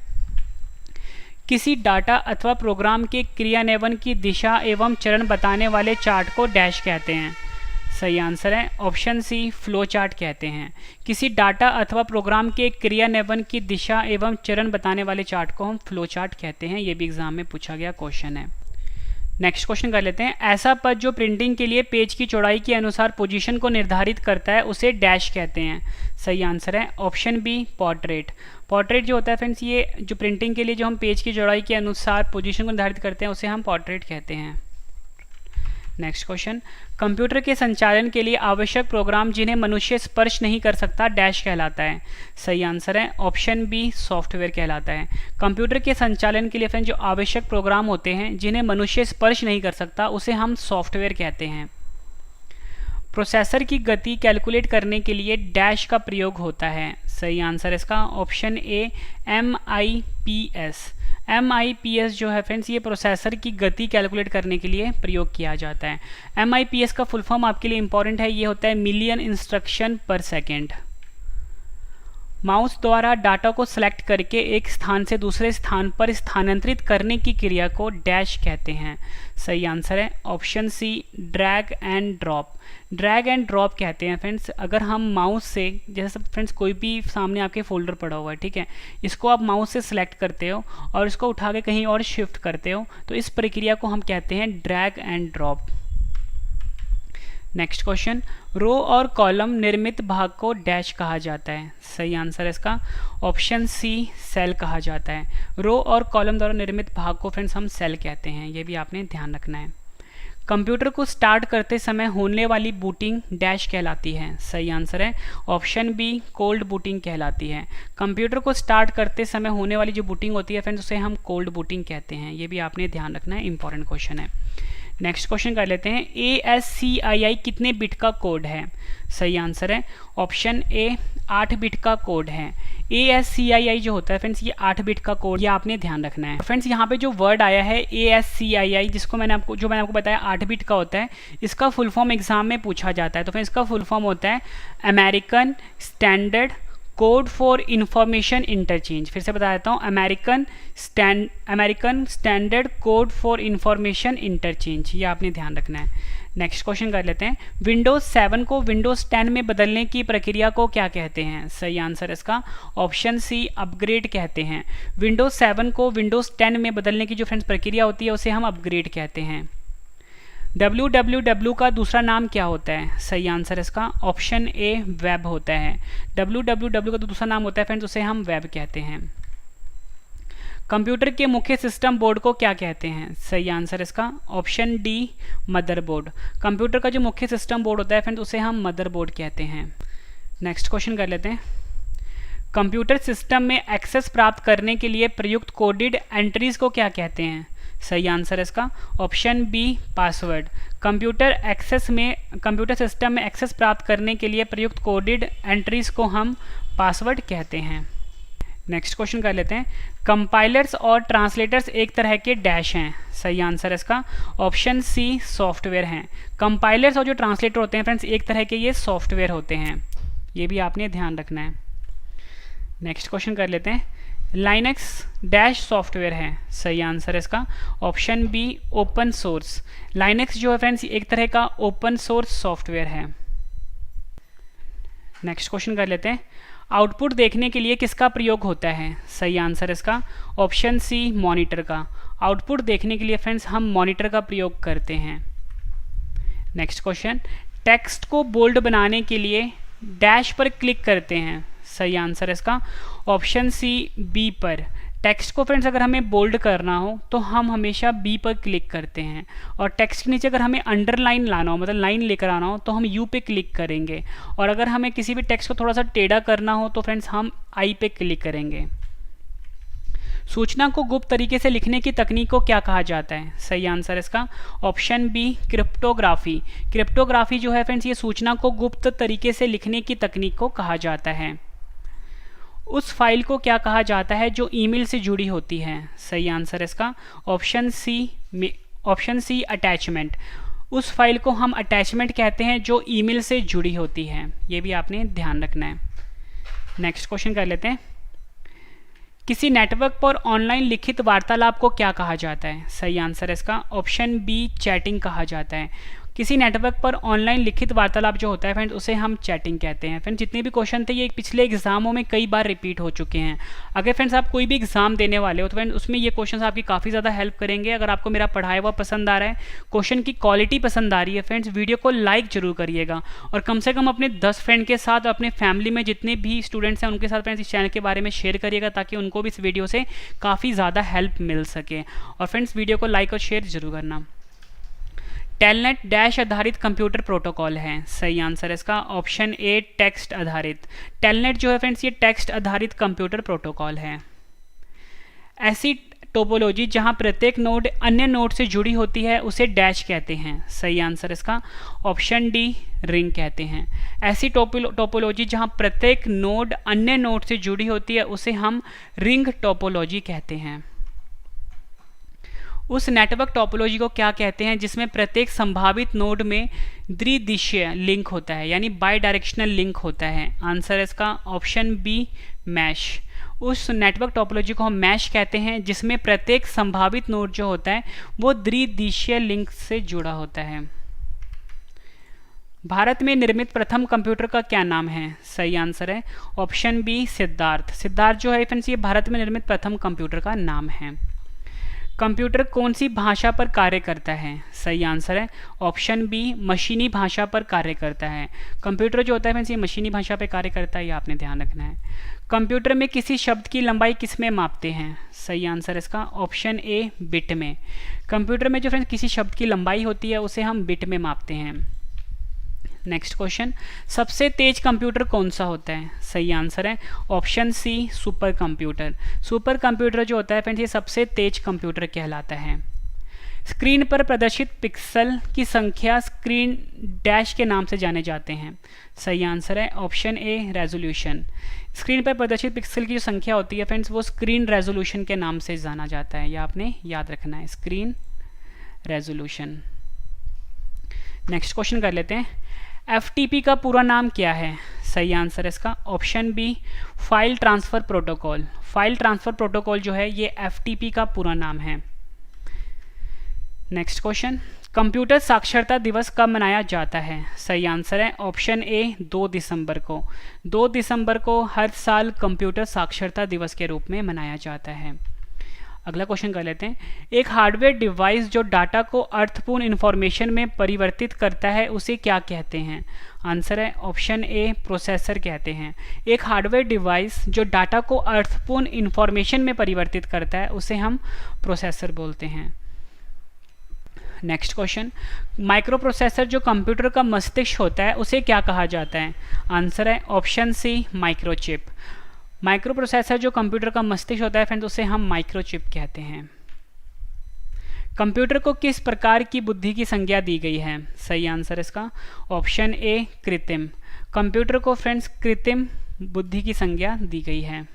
S1: किसी डाटा अथवा प्रोग्राम के क्रियान्वयन की दिशा एवं चरण बताने वाले चार्ट को डैश कहते हैं? सही आंसर है ऑप्शन सी, फ्लो चार्ट कहते हैं। किसी डाटा अथवा प्रोग्राम के क्रियान्वयन की दिशा एवं चरण बताने वाले चार्ट को हम फ्लो चार्ट कहते हैं। ये भी एग्जाम में पूछा गया क्वेश्चन है। नेक्स्ट क्वेश्चन कर लेते हैं। ऐसा पद जो प्रिंटिंग के लिए पेज की चौड़ाई के अनुसार पोजीशन को निर्धारित करता है उसे डैश कहते हैं? सही आंसर है ऑप्शन बी, पोर्ट्रेट। पोर्ट्रेट जो होता है फ्रेंड्स ये जो प्रिंटिंग के लिए जो हम पेज की चौड़ाई के अनुसार पोजीशन को निर्धारित करते हैं उसे हम पोर्ट्रेट कहते हैं। नेक्स्ट क्वेश्चन, कंप्यूटर के संचालन के लिए आवश्यक प्रोग्राम जिन्हें मनुष्य स्पर्श नहीं कर सकता डैश कहलाता है? सही आंसर है ऑप्शन बी, सॉफ्टवेयर कहलाता है। कंप्यूटर के संचालन के लिए फ्रेंड जो आवश्यक प्रोग्राम होते हैं जिन्हें मनुष्य स्पर्श नहीं कर सकता उसे हम सॉफ्टवेयर कहते हैं। प्रोसेसर की गति कैलकुलेट करने के लिए डैश का प्रयोग होता है? सही आंसर इसका ऑप्शन ए, MIPS। MIPS जो है फ्रेंड्स ये प्रोसेसर की गति कैलकुलेट करने के लिए प्रयोग किया जाता है। MIPS का फुल फॉर्म आपके लिए इंपॉर्टेंट है, ये होता है मिलियन इंस्ट्रक्शन पर सेकेंड। माउस द्वारा डाटा को सिलेक्ट करके एक स्थान से दूसरे स्थान पर स्थानांतरित करने की क्रिया को डैश कहते हैं? सही आंसर है option C, drag and drop. Drag and drop कहते हैं फ्रेंड्स अगर हम माउस से, जैसे फ्रेंड्स कोई भी सामने आपके फोल्डर पड़ा हुआ है, ठीक है, इसको आप माउस से सिलेक्ट करते हो और इसको उठा के कहीं और शिफ्ट करते हो, तो इस प्रक्रिया को हम कहते हैं drag and drop. Next question, row और कॉलम निर्मित भाग को डैश कहा जाता है। सही आंसर है इसका ऑप्शन सी सेल कहा जाता है। रो और कॉलम द्वारा निर्मित भाग को फ्रेंड्स हम सेल कहते हैं, ये भी आपने ध्यान रखना है। कंप्यूटर को स्टार्ट करते समय होने वाली बूटिंग डैश कहलाती है। सही आंसर है ऑप्शन बी कोल्ड बूटिंग कहलाती है। कंप्यूटर को स्टार्ट करते समय होने वाली जो बूटिंग होती है फ्रेंड्स उसे हम कोल्ड बूटिंग कहते हैं, ये भी आपने ध्यान रखना है, इंपॉर्टेंट क्वेश्चन है। नेक्स्ट क्वेश्चन कर लेते हैं, ASCII कितने बिट का कोड है। सही आंसर है ऑप्शन ए 8 बिट का कोड है। ASCII जो होता है फ्रेंड्स ये 8 बिट का कोड, ये आपने ध्यान रखना है। फ्रेंड्स यहाँ पे जो वर्ड आया है ASCII जिसको मैंने आपको बताया 8 बिट का होता है, इसका फुल फॉर्म एग्जाम में पूछा जाता है। तो फ्रेंड्स इसका फुल फॉर्म होता है American standard code for information interchange. फिर से बता देता हूँ, American standard code for information interchange, ये आपने ध्यान रखना है। नेक्स्ट क्वेश्चन कर लेते हैं, विंडोज 7 को विंडोज 10 में बदलने की प्रक्रिया को क्या कहते हैं। सही आंसर इसका ऑप्शन सी अपग्रेड कहते हैं। विंडोज 7 को विंडोज 10 में बदलने की जो फ्रेंड्स प्रक्रिया होती है उसे हम अपग्रेड कहते हैं। www का दूसरा नाम क्या होता है। सही आंसर इसका ऑप्शन ए वेब होता है। www का दूसरा नाम होता है फ्रेंड्स उसे हम वेब कहते हैं। कंप्यूटर के मुख्य सिस्टम बोर्ड को क्या कहते हैं। सही आंसर इसका ऑप्शन डी मदरबोर्ड। कंप्यूटर का जो मुख्य सिस्टम बोर्ड होता है फ्रेंड्स उसे हम मदरबोर्ड कहते हैं। नेक्स्ट क्वेश्चन कर लेते हैं, कंप्यूटर सिस्टम में एक्सेस प्राप्त करने के लिए प्रयुक्त कोडेड एंट्रीज को क्या कहते हैं। सही आंसर इसका option B password. Computer system में एक्सेस प्राप्त करने के लिए प्रयुक्त कोडेड एंट्रीज को हम पासवर्ड कहते हैं। नेक्स्ट क्वेश्चन कर लेते हैं, कंपाइलर्स और ट्रांसलेटर्स एक तरह के डैश हैं। सही आंसर इसका ऑप्शन सी सॉफ्टवेयर हैं। कंपाइलर्स और जो ट्रांसलेटर होते हैं फ्रेंड्स एक तरह के ये सॉफ्टवेयर होते हैं, ये भी आपने ध्यान रखना है। नेक्स्ट क्वेश्चन कर लेते हैं, लाइनक्स डैश सॉफ्टवेयर है। सही आंसर इसका option B open source. Linux जो है फ्रेंड्स एक तरह का ओपन सोर्स सॉफ्टवेयर है। नेक्स्ट क्वेश्चन कर लेते हैं, आउटपुट देखने के लिए किसका प्रयोग होता है। सही आंसर इसका ऑप्शन सी मॉनिटर का। आउटपुट देखने के लिए फ्रेंड्स हम मॉनिटर का प्रयोग करते हैं। नेक्स्ट क्वेश्चन, टेक्स्ट को बोल्ड बनाने के लिए डैश पर क्लिक करते हैं। सही आंसर इसका ऑप्शन सी बी पर। टेक्स्ट को फ्रेंड्स अगर हमें बोल्ड करना हो तो हम हमेशा बी पर क्लिक करते हैं, और टेक्स्ट के नीचे अगर हमें अंडरलाइन लाना हो मतलब लाइन लेकर आना हो तो हम यू पे क्लिक करेंगे, और अगर हमें किसी भी टेक्स्ट को थोड़ा सा टेढ़ा करना हो तो फ्रेंड्स हम आई पे क्लिक करेंगे। सूचना को गुप्त तरीके से लिखने की तकनीक को क्या कहा जाता है। सही आंसर इसका ऑप्शन बी क्रिप्टोग्राफी। क्रिप्टोग्राफी जो है फ्रेंड्स ये सूचना को गुप्त तरीके से लिखने की तकनीक को कहा जाता है। उस फाइल को क्या कहा जाता है जो ईमेल से जुड़ी होती है। सही आंसर इसका ऑप्शन सी अटैचमेंट। उस फाइल को हम अटैचमेंट कहते हैं जो ईमेल से जुड़ी होती है, ये भी आपने ध्यान रखना है। नेक्स्ट क्वेश्चन कर लेते हैं, किसी नेटवर्क पर ऑनलाइन लिखित वार्तालाप को क्या कहा जाता है। सही आंसर इसका ऑप्शन बी चैटिंग कहा जाता है। किसी नेटवर्क पर ऑनलाइन लिखित वार्तालाप जो होता है फ्रेंड्स उसे हम चैटिंग कहते हैं। फ्रेंड्स जितने भी क्वेश्चन थे ये पिछले एग्जामों में कई बार रिपीट हो चुके हैं। अगर फ्रेंड्स आप कोई भी एग्जाम देने वाले हो तो फ्रेंड्स उसमें ये क्वेश्चन आपकी काफ़ी ज़्यादा हेल्प करेंगे। अगर आपको मेरा पढ़ाया हुआ पसंद आ रहा है, क्वेश्चन की क्वालिटी पसंद आ रही है फ्रेंड्स, वीडियो को लाइक जरूर करिएगा, और कम से कम अपने 10 फ्रेंड के साथ, अपने फैमिली में जितने भी स्टूडेंट्स हैं उनके साथ फ्रेंड्स इस चैनल के बारे में शेयर करिएगा ताकि उनको भी इस वीडियो से काफ़ी ज़्यादा हेल्प मिल सके। और फ्रेंड्स वीडियो को लाइक और शेयर जरूर करना। टेलनेट डैश आधारित कंप्यूटर प्रोटोकॉल है। सही आंसर इसका ऑप्शन ए टेक्स्ट आधारित। टेलनेट जो है फ्रेंड्स ये टेक्स्ट आधारित कंप्यूटर प्रोटोकॉल है। ऐसी टोपोलॉजी जहां प्रत्येक नोड अन्य नोड से जुड़ी होती है उसे डैश कहते हैं। सही आंसर इसका ऑप्शन डी रिंग कहते हैं। ऐसी टोपोलॉजी जहां प्रत्येक नोड अन्य नोड से जुड़ी होती है उसे हम रिंग टोपोलॉजी कहते हैं। उस नेटवर्क टोपोलॉजी को क्या कहते हैं जिसमें प्रत्येक संभावित नोड में द्विदिशीय लिंक होता है, यानी बाई डायरेक्शनल लिंक होता है। आंसर इसका ऑप्शन बी मैश। उस नेटवर्क टोपोलॉजी को हम मैश कहते हैं जिसमें प्रत्येक संभावित नोड जो होता है वो द्विदिशीय लिंक से जुड़ा होता है। भारत में निर्मित प्रथम कंप्यूटर का क्या नाम है। सही आंसर है ऑप्शन बी सिद्धार्थ। सिद्धार्थ जो है फ्रेंड्स ये भारत में निर्मित प्रथम कंप्यूटर का नाम है। कंप्यूटर कौन सी भाषा पर कार्य करता है? सही आंसर है ऑप्शन बी, मशीनी भाषा पर कार्य करता है। कंप्यूटर जो होता है फ्रेंड्स ये मशीनी भाषा पर कार्य करता है, ये आपने ध्यान रखना है। कंप्यूटर में किसी शब्द की लंबाई किस में मापते हैं? सही आंसर है इसका ऑप्शन ए, बिट में। कंप्यूटर में जो फ्रेंड्स किसी शब्द की लंबाई होती है उसे हम बिट में मापते हैं। नेक्स्ट क्वेश्चन, सबसे तेज कंप्यूटर कौन सा होता है? सही आंसर है option C, super computer. Super computer जो होता है फ्रेंड्स ये सबसे तेज कंप्यूटर कहलाता है। स्क्रीन पर प्रदर्शित पिक्सल की संख्या स्क्रीन डैश के नाम से जाने जाते हैं। सही आंसर है ऑप्शन ए, रेजोल्यूशन। स्क्रीन पर प्रदर्शित पिक्सल की जो संख्या होती है फ्रेंड्स वो स्क्रीन रेजोल्यूशन के नाम से जाना जाता है, यह आपने याद रखना है, स्क्रीन रेजोल्यूशन। नेक्स्ट क्वेश्चन कर लेते हैं, FTP का पूरा नाम क्या है? सही आंसर है इसका option B, file transfer protocol. File transfer protocol जो है ये FTP का पूरा नाम है। नेक्स्ट क्वेश्चन, कंप्यूटर साक्षरता दिवस कब मनाया जाता है? सही आंसर है ऑप्शन ए, 2 दिसंबर को। 2 दिसंबर को हर साल कंप्यूटर साक्षरता दिवस के रूप में मनाया जाता है। अगला क्वेश्चन कर लेते हैं, एक हार्डवेयर डिवाइस जो डाटा को अर्थपूर्ण इंफॉर्मेशन में परिवर्तित करता है उसे क्या कहते हैं? आंसर है ऑप्शन ए, प्रोसेसर कहते हैं। एक हार्डवेयर डिवाइस जो डाटा को अर्थपूर्ण इंफॉर्मेशन में परिवर्तित करता है उसे हम प्रोसेसर बोलते हैं। नेक्स्ट क्वेश्चन, माइक्रो प्रोसेसर जो कंप्यूटर का मस्तिष्क होता है उसे क्या कहा जाता है? आंसर है option C, microchip. Microprocessor जो कंप्यूटर का मस्तिष्क होता है फ्रेंड्स उसे हम माइक्रोचिप कहते हैं। कंप्यूटर को किस प्रकार की बुद्धि की संज्ञा दी गई है? सही आंसर इसका ऑप्शन ए, कृत्रिम। कंप्यूटर को फ्रेंड्स कृत्रिम बुद्धि की संज्ञा दी गई है।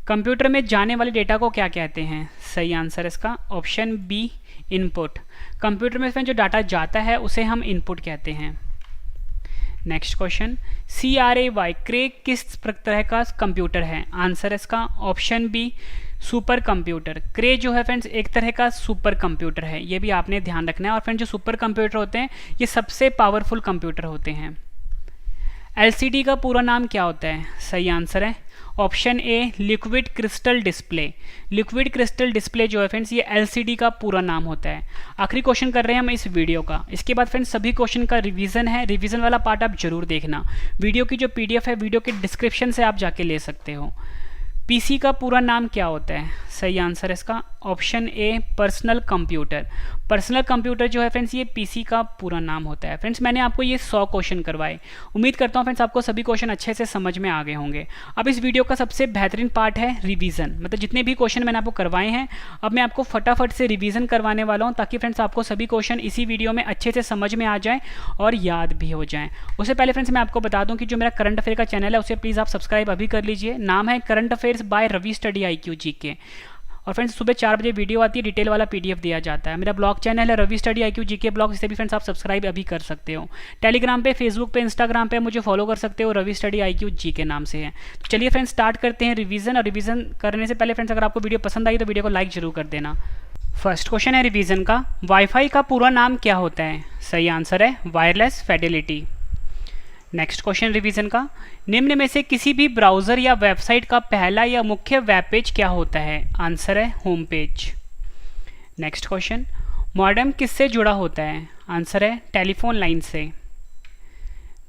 S1: कंप्यूटर में जाने वाले डेटा को क्या कहते हैं? सही आंसर इसका ऑप्शन बी, इनपुट। कंप्यूटर में जो डाटा जाता है उसे हम इनपुट कहते हैं। नेक्स्ट क्वेश्चन, CRAY क्रे किस तरह का कंप्यूटर है? आंसर इसका ऑप्शन बी, सुपर कंप्यूटर। क्रे जो है फ्रेंड्स एक तरह का सुपर कंप्यूटर है, ये भी आपने ध्यान रखना है। और फ्रेंड्स जो सुपर कंप्यूटर होते हैं ये सबसे पावरफुल कंप्यूटर होते हैं। LCD का पूरा नाम क्या होता है? सही आंसर है option A, liquid crystal display. Liquid crystal display जो है फ्रेंड्स ये LCD का पूरा नाम होता है। आखिरी क्वेश्चन कर रहे हैं हम इस वीडियो का, इसके बाद फ्रेंड्स सभी क्वेश्चन का रिवीजन है। रिवीजन वाला पार्ट आप जरूर देखना। वीडियो की जो PDF है वीडियो के डिस्क्रिप्शन से आप जाके ले सकते हो। PC का पूरा नाम क्या होता है? सही आंसर इसका option A, personal computer. Personal computer जो है फ्रेंड्स ये PC का पूरा नाम होता है। फ्रेंड्स मैंने आपको ये 100 क्वेश्चन करवाए। उम्मीद करता हूँ फ्रेंड्स आपको सभी क्वेश्चन अच्छे से समझ में आ गए होंगे। अब इस वीडियो का सबसे बेहतरीन पार्ट है रिवीजन, मतलब जितने भी क्वेश्चन मैंने आपको करवाए हैं अब मैं आपको फटाफट से रिवीजन करवाने वाला हूँ ताकि फ्रेंड्स आपको सभी क्वेश्चन इसी वीडियो में अच्छे से समझ में आ जाएँ और याद भी हो जाएँ। उससे पहले फ्रेंड्स मैं आपको बता दूँ कि जो मेरा करंट अफेयर का चैनल है उसे प्लीज़ आप सब्सक्राइब अभी कर लीजिए। नाम है current affairs by Ravi study IQ GK। और फ्रेंड्स सुबह 4 बजे वीडियो आती है, डिटेल वाला PDF दिया जाता है। मेरा ब्लॉग चैनल है Ravi study IQ GK blog, इसे भी फ्रेंड्स आप सब्सक्राइब अभी कर सकते हो। टेलीग्राम पे, फेसबुक पे, इंस्टाग्राम पे मुझे फॉलो कर सकते हो, रवि स्टडी IQ GK नाम से है। तो चलिए फ्रेंड्स स्टार्ट करते हैं रिवीजन। और रिवीजन करने से पहले फ्रेंड्स अगर आपको वीडियो पसंद आई तो वीडियो को लाइक जरूर कर देना। फर्स्ट क्वेश्चन है रिवीजन का, वाईफाई का पूरा नाम क्या होता है? सही आंसर है wireless Fidelity. Next question revision का, निम्न में से किसी भी ब्राउज़र या वेबसाइट का पहला या मुख्य वेब पेज क्या होता है? आंसर है home page. Next question, modem किससे जुड़ा होता है? आंसर है टेलीफोन लाइन से।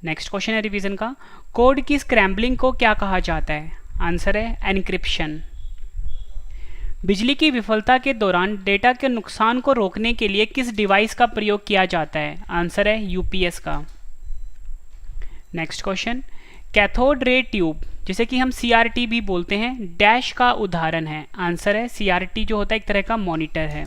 S1: नेक्स्ट क्वेश्चन है रिवीजन का, कोड की स्क्रैम्बलिंग को क्या कहा जाता है? आंसर है एनक्रिप्शन। बिजली की विफलता के दौरान डेटा के नुकसान को रोकने के लिए किस डिवाइस का प्रयोग किया जाता है? आंसर है UPS का। Next question, cathode ray tube जिसे कि हम CRT भी बोलते हैं डैश का उदाहरण है? आंसर है CRT जो होता है एक तरह का मॉनिटर है।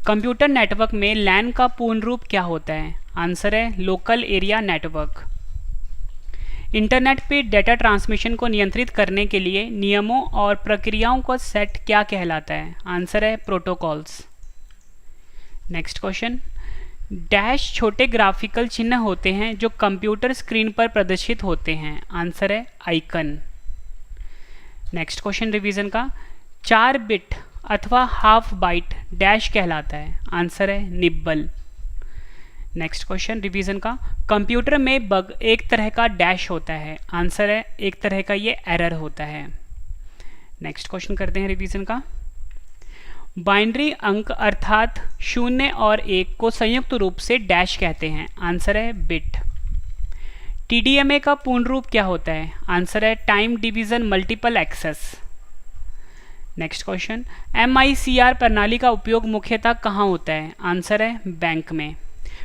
S1: कंप्यूटर नेटवर्क में LAN का पूर्ण रूप क्या होता है? आंसर है लोकल एरिया नेटवर्क। इंटरनेट पे डेटा ट्रांसमिशन को नियंत्रित करने के लिए नियमों और प्रक्रियाओं का सेट क्या कहलाता है? आंसर है प्रोटोकॉल्स। नेक्स्ट क्वेश्चन, डैश छोटे ग्राफिकल चिन्ह होते हैं जो कंप्यूटर स्क्रीन पर प्रदर्शित होते हैं? आंसर है आइकन। नेक्स्ट क्वेश्चन रिवीजन का, 4 बिट अथवा हाफ बाइट डैश कहलाता है? आंसर है निब्बल। नेक्स्ट क्वेश्चन रिवीजन का, कंप्यूटर में बग एक तरह का डैश होता है? आंसर है एक तरह का ये एरर होता है। नेक्स्ट क्वेश्चन करते हैं रिवीजन का, बाइनरी अंक अर्थात 0 और 1 को संयुक्त रूप से डैश कहते हैं। आंसर है बिट। TDMA का पूर्ण रूप क्या होता है? आंसर है time division multiple access. Next question, MICR प्रणाली का उपयोग मुख्यतः कहाँ होता है? आंसर है बैंक में।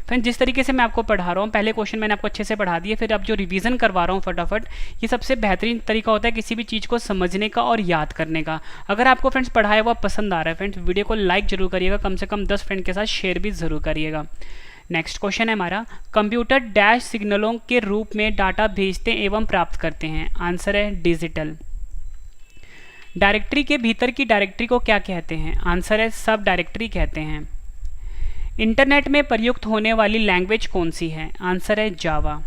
S1: फ्रेंड, जिस तरीके से मैं आपको पढ़ा रहा हूँ, पहले क्वेश्चन मैंने आपको अच्छे से पढ़ा दिए, फिर अब जो रिवीजन करवा रहा हूँ फटाफट, ये सबसे बेहतरीन तरीका होता है किसी भी चीज़ को समझने का और याद करने का। अगर आपको फ्रेंड्स पढ़ाया हुआ पसंद आ रहा है फ्रेंड्स, वीडियो को लाइक जरूर करिएगा, कम से कम 10 फ्रेंड के साथ शेयर भी जरूर करिएगा। नेक्स्ट क्वेश्चन है हमारा, कंप्यूटर डैश सिग्नलों के रूप में डाटा भेजते एवं प्राप्त करते हैं। आंसर है डिजिटल। डायरेक्टरी के भीतर की डायरेक्टरी को क्या कहते हैं? आंसर है सब डायरेक्टरी कहते हैं। इंटरनेट में प्रयुक्त होने वाली लैंग्वेज कौन सी है? आंसर है जावा।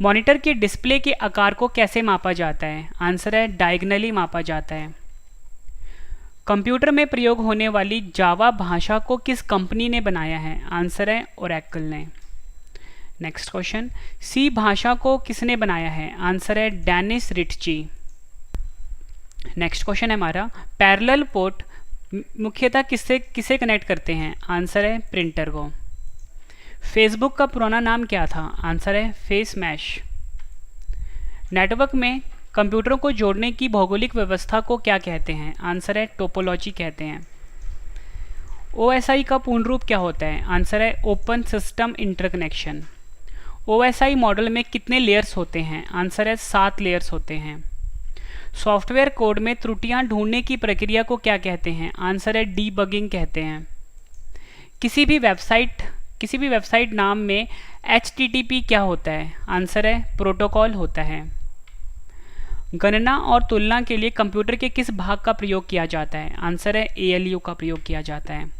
S1: मॉनिटर के डिस्प्ले के आकार को कैसे मापा जाता है? आंसर है डायगनली मापा जाता है। कंप्यूटर में प्रयोग होने वाली जावा भाषा को किस कंपनी ने बनाया है? आंसर है ओरेकल ने। नेक्स्ट क्वेश्चन, सी भाषा को किसने बनाया है? आंसर है डेनिस रिटची। नेक्स्ट क्वेश्चन है हमारा, पैरेलल पोर्ट मुख्यतः किसे कनेक्ट करते हैं? आंसर है प्रिंटर को। फेसबुक का पुराना नाम क्या था? आंसर है फेस मैश। नेटवर्क में कंप्यूटरों को जोड़ने की भौगोलिक व्यवस्था को क्या कहते हैं? आंसर है टोपोलॉजी कहते हैं। OSI का पूर्ण रूप क्या होता है? आंसर है open system interconnection. OSI model में कितने लेयर्स होते हैं? आंसर है 7 लेयर्स होते हैं। सॉफ्टवेयर कोड में त्रुटियां ढूंढने की प्रक्रिया को क्या कहते हैं? आंसर है डीबगिंग कहते हैं। किसी भी वेबसाइट नाम में HTTP क्या होता है? आंसर है प्रोटोकॉल होता है। गणना और तुलना के लिए कंप्यूटर के किस भाग का प्रयोग किया जाता है? आंसर है ALU का प्रयोग किया जाता है।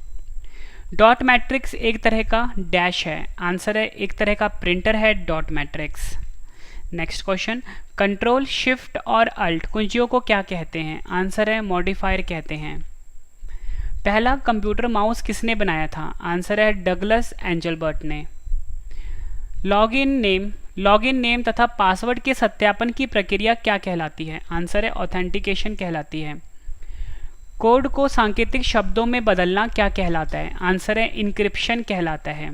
S1: डॉट मैट्रिक्स एक तरह का डैश है। आंसर है एक तरह का प्रिंटर है dot matrix. Next question, control shift और अल्ट कुंजियों को क्या कहते हैं? आंसर है मॉडिफायर कहते हैं। पहला कंप्यूटर माउस किसने बनाया था? आंसर है डगलस एंजलबर्ट ने। लॉगिन नेम तथा पासवर्ड के सत्यापन की प्रक्रिया क्या कहलाती है? आंसर है ऑथेंटिकेशन कहलाती है। कोड को सांकेतिक शब्दों में बदलना क्या कहलाता है? आंसर है इनक्रिप्शन कहलाता है।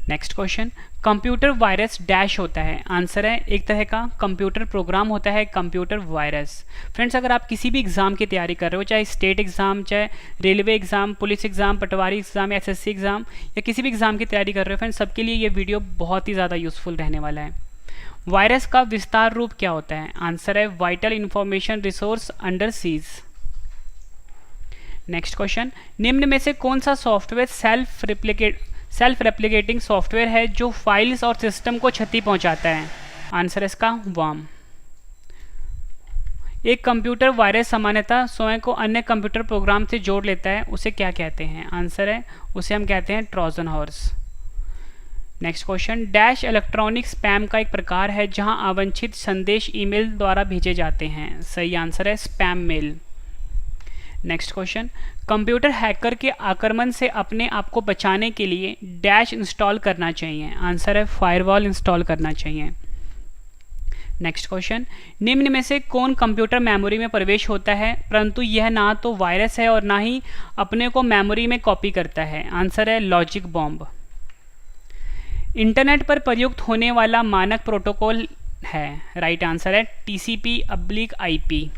S1: Next question, computer virus dash होता है? आंसर है एक तरह का कंप्यूटर प्रोग्राम होता है कंप्यूटर वायरस। फ्रेंड्स, अगर आप किसी भी एग्जाम की तैयारी कर रहे हो, चाहे स्टेट एग्जाम, चाहे रेलवे एग्जाम, पुलिस एग्जाम, पटवारी एग्जाम, SSC एग्जाम, या किसी भी एग्जाम की तैयारी कर रहे हो फ्रेंड्स, सबके लिए ये वीडियो बहुत ही ज़्यादा यूजफुल रहने वाला है। वायरस का विस्तार रूप क्या होता है? आंसर है vital information resource under seize. Next question, निम्न में से कौन सा सॉफ्टवेयर सेल्फ रेप्लिकेटिंग सॉफ्टवेयर है जो फाइल्स और सिस्टम को क्षति पहुंचाता है? आंसर है इसका वर्म। एक कंप्यूटर वायरस सामान्यतः स्वयं को अन्य कंप्यूटर प्रोग्राम से जोड़ लेता है, उसे क्या कहते हैं? आंसर है उसे हम कहते हैं Trojan horse. Next question, dash electronic spam का एक प्रकार है जहां अवांछित संदेश ईमेल द्वारा भेजे जाते हैं। सही आंसर है spam mail. Next question, computer hacker के आक्रमण से अपने आप को बचाने के लिए डैश इंस्टॉल करना चाहिए। आंसर है फायरवॉल इंस्टॉल करना चाहिए। नेक्स्ट क्वेश्चन, निम्न में से कौन कंप्यूटर मेमोरी में प्रवेश होता है परंतु यह ना तो वायरस है और ना ही अपने को मेमोरी में कॉपी करता है? आंसर है लॉजिक बॉम्ब। इंटरनेट पर प्रयुक्त होने वाला मानक प्रोटोकॉल है? राइट आंसर है TCP/IP।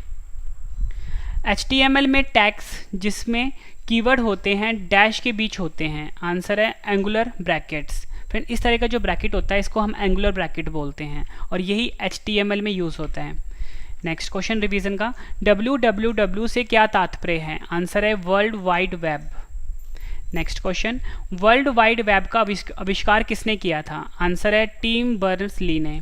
S1: HTML में टैग्स जिसमें कीवर्ड होते हैं डैश के बीच होते हैं। आंसर है एंगुलर ब्रैकेट्स। फ्रेंड, इस तरह का जो ब्रैकेट होता है इसको हम एंगुलर ब्रैकेट बोलते हैं और यही HTML में यूज़ होता है। नेक्स्ट क्वेश्चन रिवीजन का, www से क्या तात्पर्य है? आंसर है world wide web. Next question, world wide web का आविष्कार किसने किया था? आंसर है टिम बर्नर्स-ली ने।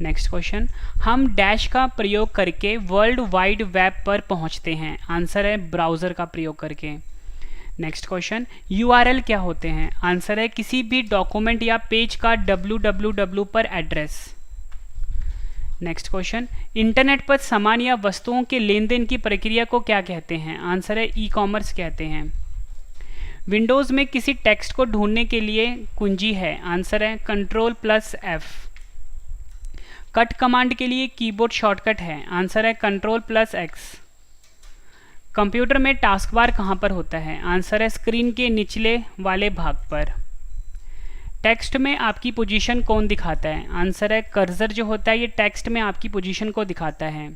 S1: नेक्स्ट क्वेश्चन, हम डैश का प्रयोग करके वर्ल्ड वाइड वेब पर पहुंचते हैं। आंसर है ब्राउज़र का प्रयोग करके। नेक्स्ट क्वेश्चन, URL क्या होते हैं? आंसर है किसी भी डॉक्यूमेंट या पेज का www पर एड्रेस। नेक्स्ट क्वेश्चन, इंटरनेट पर सामान या वस्तुओं के लेन देन की प्रक्रिया को क्या कहते हैं? आंसर है ई-कॉमर्स कहते हैं। विंडोज़ में किसी टेक्स्ट को ढूंढने के लिए कुंजी है? आंसर है Ctrl+F। कट कमांड के लिए कीबोर्ड शॉर्टकट है? आंसर है Ctrl+X। कंप्यूटर में टास्क बार कहाँ पर होता है? आंसर है स्क्रीन के निचले वाले भाग पर। टेक्स्ट में आपकी पोजीशन कौन दिखाता है? आंसर है कर्सर जो होता है ये टेक्स्ट में आपकी पोजीशन को दिखाता है।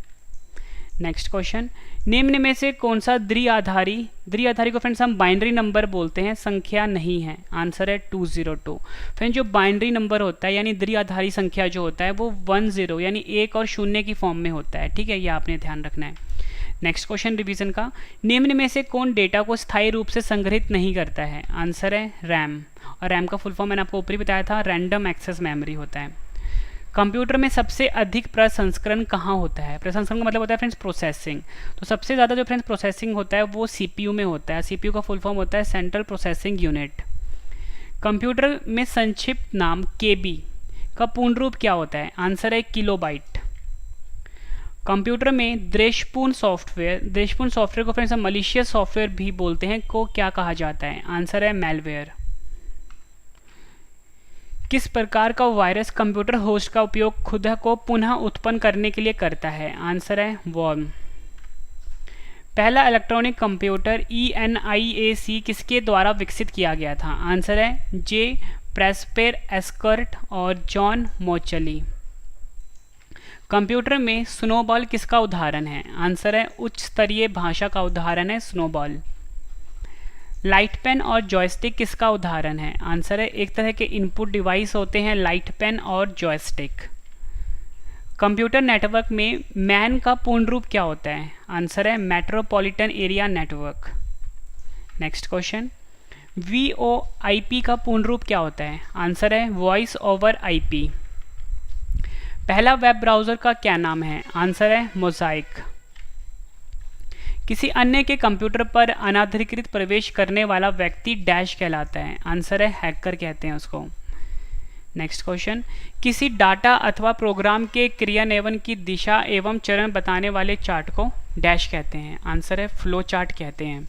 S1: नेक्स्ट क्वेश्चन, निम्न में से कौन सा द्विआधारी को फ्रेंड्स हम बाइनरी नंबर बोलते हैं, संख्या नहीं है? आंसर है 202। फ्रेंड्स जो बाइनरी नंबर होता है यानी द्विआधारी संख्या जो होता है वो 10 यानी 1 और 0 की फॉर्म में होता है, ठीक है, ये आपने ध्यान रखना है। नेक्स्ट क्वेश्चन रिवीजन का, निम्न में से कौन डेटा को स्थायी रूप से संग्रहित नहीं करता है? आंसर है रैम, और रैम का फुल फॉर्म मैंने आपको ऊपर ही बताया था, रैंडम एक्सेस मेमोरी होता है। कंप्यूटर में सबसे अधिक प्रसंस्करण कहाँ होता है? प्रसंस्करण का मतलब होता है फ्रेंड्स प्रोसेसिंग। तो सबसे ज़्यादा जो फ्रेंड्स प्रोसेसिंग होता है वो सीपीयू में होता है। सीपीयू का फुल फॉर्म होता है सेंट्रल प्रोसेसिंग यूनिट। कंप्यूटर में संक्षिप्त नाम केबी का पूर्ण रूप क्या होता है? आंसर है किलोबाइट। कंप्यूटर में द्वेषपूर्ण सॉफ्टवेयर को फ्रेंड्स हम मलिशियस सॉफ्टवेयर भी बोलते हैं, को क्या कहा जाता है? आंसर है मैलवेयर। किस प्रकार का वायरस कंप्यूटर होस्ट का उपयोग खुद को पुनः उत्पन्न करने के लिए करता है? आंसर है वर्म। पहला इलेक्ट्रॉनिक कंप्यूटर ENIAC किसके द्वारा विकसित किया गया था? आंसर है जे प्रेस्पेर एस्कर्ट और जॉन मोचली। कंप्यूटर में स्नोबॉल किसका उदाहरण है? आंसर है उच्च स्तरीय भाषा का उदाहरण है स्नोबॉल। लाइट पेन और जॉयस्टिक किसका उदाहरण है? आंसर है एक तरह के इनपुट डिवाइस होते हैं लाइट पेन और जॉयस्टिक। कंप्यूटर नेटवर्क में मैन का पूर्ण रूप क्या होता है? आंसर है metropolitan area network. Next question, VoIP का पूर्ण रूप क्या होता है? आंसर है वॉइस ओवर IP। पहला वेब ब्राउज़र का क्या नाम है? आंसर है मोज़ाइक। किसी अन्य के कंप्यूटर पर अनाधिकृत प्रवेश करने वाला व्यक्ति डैश कहलाता है? आंसर है हैकर कहते हैं उसको। नेक्स्ट क्वेश्चन, किसी डाटा अथवा प्रोग्राम के क्रियान्वयन की दिशा एवं चरण बताने वाले चार्ट को डैश कहते हैं? आंसर है फ्लो चार्ट कहते हैं।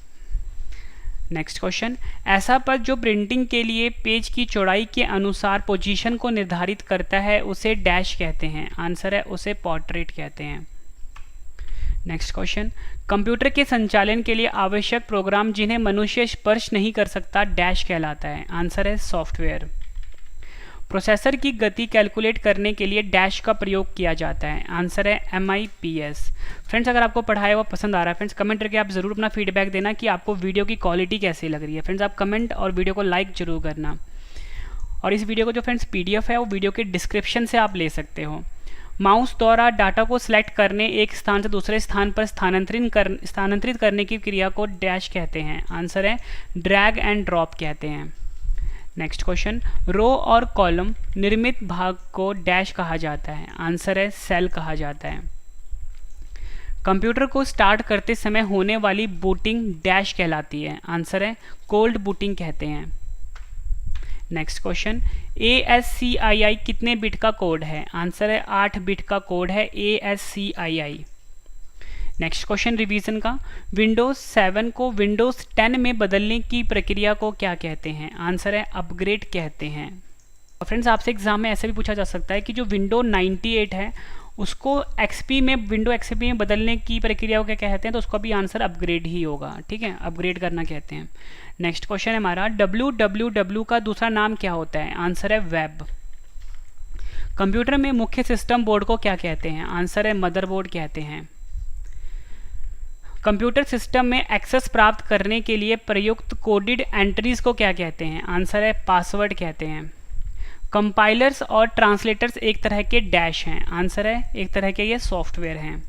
S1: नेक्स्ट क्वेश्चन, ऐसा पद जो प्रिंटिंग के लिए पेज की चौड़ाई के अनुसार पोजीशन को निर्धारित करता है उसे डैश कहते हैं? आंसर है उसे पोर्ट्रेट कहते हैं। नेक्स्ट क्वेश्चन, कंप्यूटर के संचालन के लिए आवश्यक प्रोग्राम जिन्हें मनुष्य स्पर्श नहीं कर सकता डैश कहलाता है? आंसर है सॉफ्टवेयर। प्रोसेसर की गति कैलकुलेट करने के लिए डैश का प्रयोग किया जाता है? आंसर है MIPS। फ्रेंड्स अगर आपको पढ़ाया हुआ पसंद आ रहा है फ्रेंड्स कमेंट करके आप ज़रूर अपना फीडबैक देना कि आपको वीडियो की क्वालिटी कैसी लग रही है। फ्रेंड्स आप कमेंट और वीडियो को लाइक जरूर करना। और इस वीडियो को जो फ्रेंड्स PDF है वो वीडियो के डिस्क्रिप्शन से आप ले सकते हो। माउस द्वारा डाटा को सिलेक्ट करने एक स्थान से दूसरे स्थान पर स्थानांतरित करने की क्रिया को डैश कहते हैं? आंसर है ड्रैग एंड ड्रॉप कहते हैं। नेक्स्ट क्वेश्चन, रो और कॉलम निर्मित भाग को डैश कहा जाता है? आंसर है सेल कहा जाता है। कंप्यूटर को स्टार्ट करते समय होने वाली बूटिंग डैश कहलाती है? आंसर है कोल्ड बूटिंग कहते हैं। नेक्स्ट क्वेश्चन, ASCII कितने बिट का कोड है? आंसर है 8 बिट का कोड है ASCII। नेक्स्ट क्वेश्चन रिवीजन का, विंडोज 7 को विंडोज 10 में बदलने की प्रक्रिया को क्या कहते हैं? आंसर है अपग्रेड कहते हैं। और फ्रेंड्स आपसे एग्जाम में ऐसे भी पूछा जा सकता है कि जो विंडो 98 है उसको विंडो XP में बदलने की प्रक्रिया को क्या कहते हैं? तो उसका भी आंसर अपग्रेड ही होगा, ठीक है, अपग्रेड करना कहते हैं। नेक्स्ट क्वेश्चन है हमारा, www का दूसरा नाम क्या होता है? आंसर है वेब। कंप्यूटर में मुख्य सिस्टम बोर्ड को क्या कहते हैं? आंसर है मदरबोर्ड कहते हैं। कंप्यूटर सिस्टम में एक्सेस प्राप्त करने के लिए प्रयुक्त कोडेड एंट्रीज को क्या कहते हैं? आंसर है पासवर्ड कहते हैं। कंपाइलर्स और ट्रांसलेटर्स एक तरह के डैश हैं? आंसर है एक तरह के ये सॉफ्टवेयर हैं।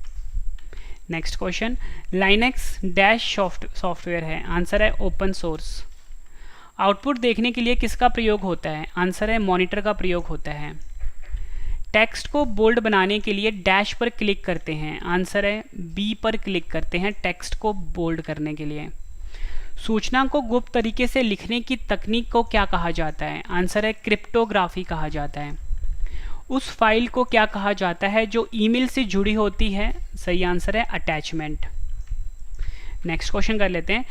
S1: Next question, Linux dash software है? आंसर है ओपन सोर्स। आउटपुट देखने के लिए किसका प्रयोग होता है? आंसर है मॉनिटर का प्रयोग होता है। टेक्स्ट को बोल्ड बनाने के लिए डैश पर क्लिक करते हैं? आंसर है B पर क्लिक करते हैं टेक्स्ट को बोल्ड करने के लिए। सूचना को गुप्त तरीके से लिखने की तकनीक को क्या कहा जाता है? आंसर है क्रिप्टोग्राफी कहा जाता है। उस फाइल को क्या कहा जाता है जो ईमेल से जुड़ी होती है? सही आंसर है अटैचमेंट। नेक्स्ट क्वेश्चन कर लेते हैं,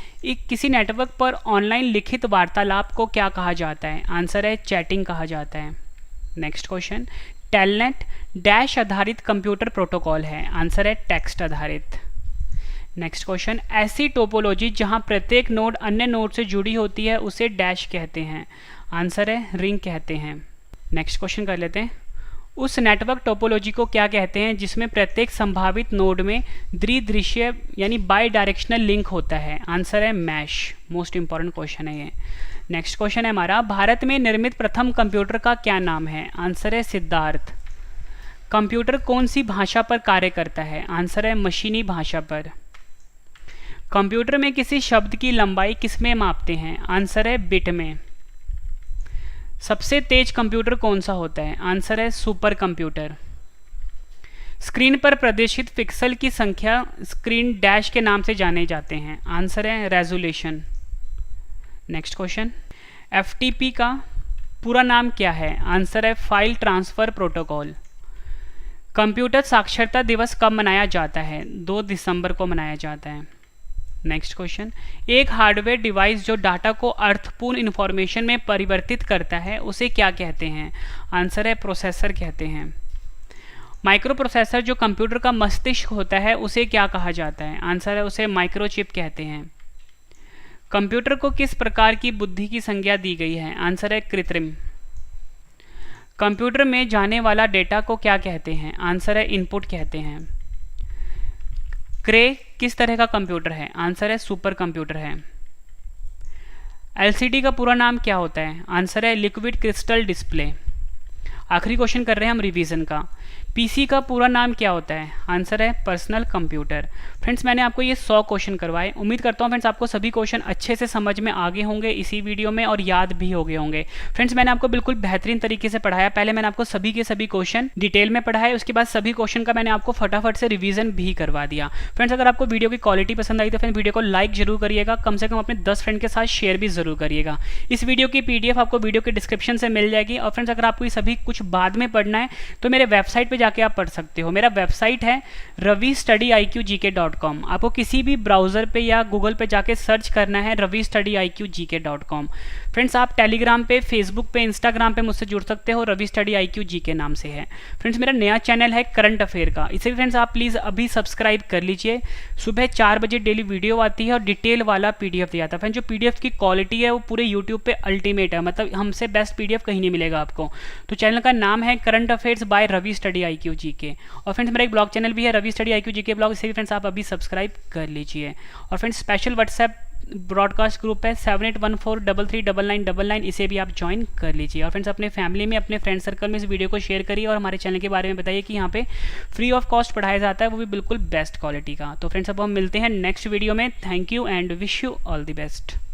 S1: किसी नेटवर्क पर ऑनलाइन लिखित वार्तालाप को क्या कहा जाता है? आंसर है चैटिंग कहा जाता है। नेक्स्ट क्वेश्चन, टेलनेट डैश आधारित कंप्यूटर प्रोटोकॉल है? आंसर है टेक्स्ट आधारित। नेक्स्ट क्वेश्चन, ऐसी टोपोलॉजी जहां प्रत्येक नोड अन्य नोड से जुड़ी होती है उसे डैश कहते हैं। आंसर है रिंग कहते हैं। नेक्स्ट क्वेश्चन कर लेते हैं, उस नेटवर्क टोपोलॉजी को क्या कहते हैं जिसमें प्रत्येक संभावित नोड में द्विदृश्य यानी बाई डायरेक्शनल लिंक होता है। आंसर है मैश। मोस्ट इंपॉर्टेंट क्वेश्चन है ये। नेक्स्ट क्वेश्चन है हमारा, भारत में निर्मित प्रथम कंप्यूटर का क्या नाम है। आंसर है सिद्धार्थ। कंप्यूटर कौन सी भाषा पर कार्य करता है। आंसर है मशीनी भाषा पर। कंप्यूटर में किसी शब्द की लंबाई किसमें मापते हैं। आंसर है बिट में। सबसे तेज कंप्यूटर कौन सा होता है। आंसर है सुपर कंप्यूटर। स्क्रीन पर प्रदर्शित पिक्सल की संख्या स्क्रीन डैश के नाम से जाने जाते हैं। आंसर है रेजोल्यूशन। नेक्स्ट क्वेश्चन, एफटीपी का पूरा नाम क्या है। आंसर है फाइल ट्रांसफर प्रोटोकॉल। कंप्यूटर साक्षरता दिवस कब मनाया जाता है। 2 दिसंबर को मनाया जाता है। नेक्स्ट क्वेश्चन, एक हार्डवेयर डिवाइस जो डाटा को अर्थपूर्ण इंफॉर्मेशन में परिवर्तित करता है उसे क्या कहते हैं। आंसर है प्रोसेसर कहते हैं। माइक्रो प्रोसेसर जो कंप्यूटर का मस्तिष्क होता है उसे क्या कहा जाता है। आंसर है उसे माइक्रोचिप कहते हैं। कंप्यूटर को किस प्रकार की बुद्धि की संज्ञा दी गई है। आंसर है कृत्रिम। कंप्यूटर में जाने वाला डेटा को क्या कहते हैं। आंसर है इनपुट कहते हैं। क्रे किस तरह का कंप्यूटर है। आंसर है सुपर कंप्यूटर है। एलसीडी का पूरा नाम क्या होता है। आंसर है लिक्विड क्रिस्टल डिस्प्ले। आखिरी क्वेश्चन कर रहे हैं हम रिवीजन का, पीसी का पूरा नाम क्या होता है। आंसर है पर्सनल कंप्यूटर। फ्रेंड्स मैंने आपको ये 100 क्वेश्चन करवाए। उम्मीद करता हूँ फ्रेंड्स आपको सभी क्वेश्चन अच्छे से समझ में आ गए होंगे इसी वीडियो में और याद भी हो गए होंगे। फ्रेंड्स मैंने आपको बिल्कुल बेहतरीन तरीके से पढ़ाया। पहले मैंने आपको सभी के सभी क्वेश्चन डिटेल में पढ़ाए, उसके बाद सभी क्वेश्चन का मैंने आपको फटाफट से रिवीजन भी करवा दिया। फ्रेंड्स अगर आपको वीडियो की क्वालिटी पसंद आई तो फ्रेंड्स वीडियो को लाइक जरूर करिएगा, कम से कम अपने 10 फ्रेंड के साथ शेयर भी जरूर करिएगा। इस वीडियो की पीडीएफ आपको वीडियो के डिस्क्रिप्शन से मिल जाएगी। और फ्रेंड्स अगर आपको ये सभी कुछ बाद में पढ़ना है तो मेरे वेबसाइट पर जाके आप पढ़ सकते हो। मेरा वेबसाइट है ravistudyIQgk.com। आपको किसी भी ब्राउजर पे या गूगल पे जाके सर्च करना है ravistudyIQgk.com। फ्रेंड्स आप टेलीग्राम पे, फेसबुक पे, इंस्टाग्राम पे मुझसे जुड़ सकते हो। रवि स्टडी IQ GK नाम से है। फ्रेंड्स मेरा नया चैनल है करंट अफेयर का, इसे भी फ्रेंड्स आप प्लीज़ अभी सब्सक्राइब कर लीजिए। सुबह 4 बजे डेली वीडियो आती है और डिटेल वाला पीडीएफ दिया था। फ्रेंड्स जो पीडीएफ की क्वालिटी है वो पूरे यूट्यूब पे अल्टीमेट है, मतलब हमसे बेस्ट पीडीएफ कहीं नहीं मिलेगा आपको। तो चैनल का नाम है current affairs by Ravi study IQ GK। और फ्रेंड्स मेरा एक ब्लॉग चैनल भी है Ravi study IQ GK blog, इसे भी फ्रेंड्स आप अभी सब्सक्राइब कर लीजिए। और friends special WhatsApp broadcast group है 7814339999, इसे भी आप ज्वाइन कर लीजिए। और फ्रेंड्स अपने फैमिली में, अपने फ्रेंड सर्कल में इस वीडियो को शेयर करिए और हमारे चैनल के बारे में बताइए कि यहाँ पे फ्री ऑफ कॉस्ट पढ़ाया जाता है, वो भी बिल्कुल बेस्ट क्वालिटी का। तो फ्रेंड्स अब हम मिलते हैं नेक्स्ट वीडियो में। Thank you and wish you all the best.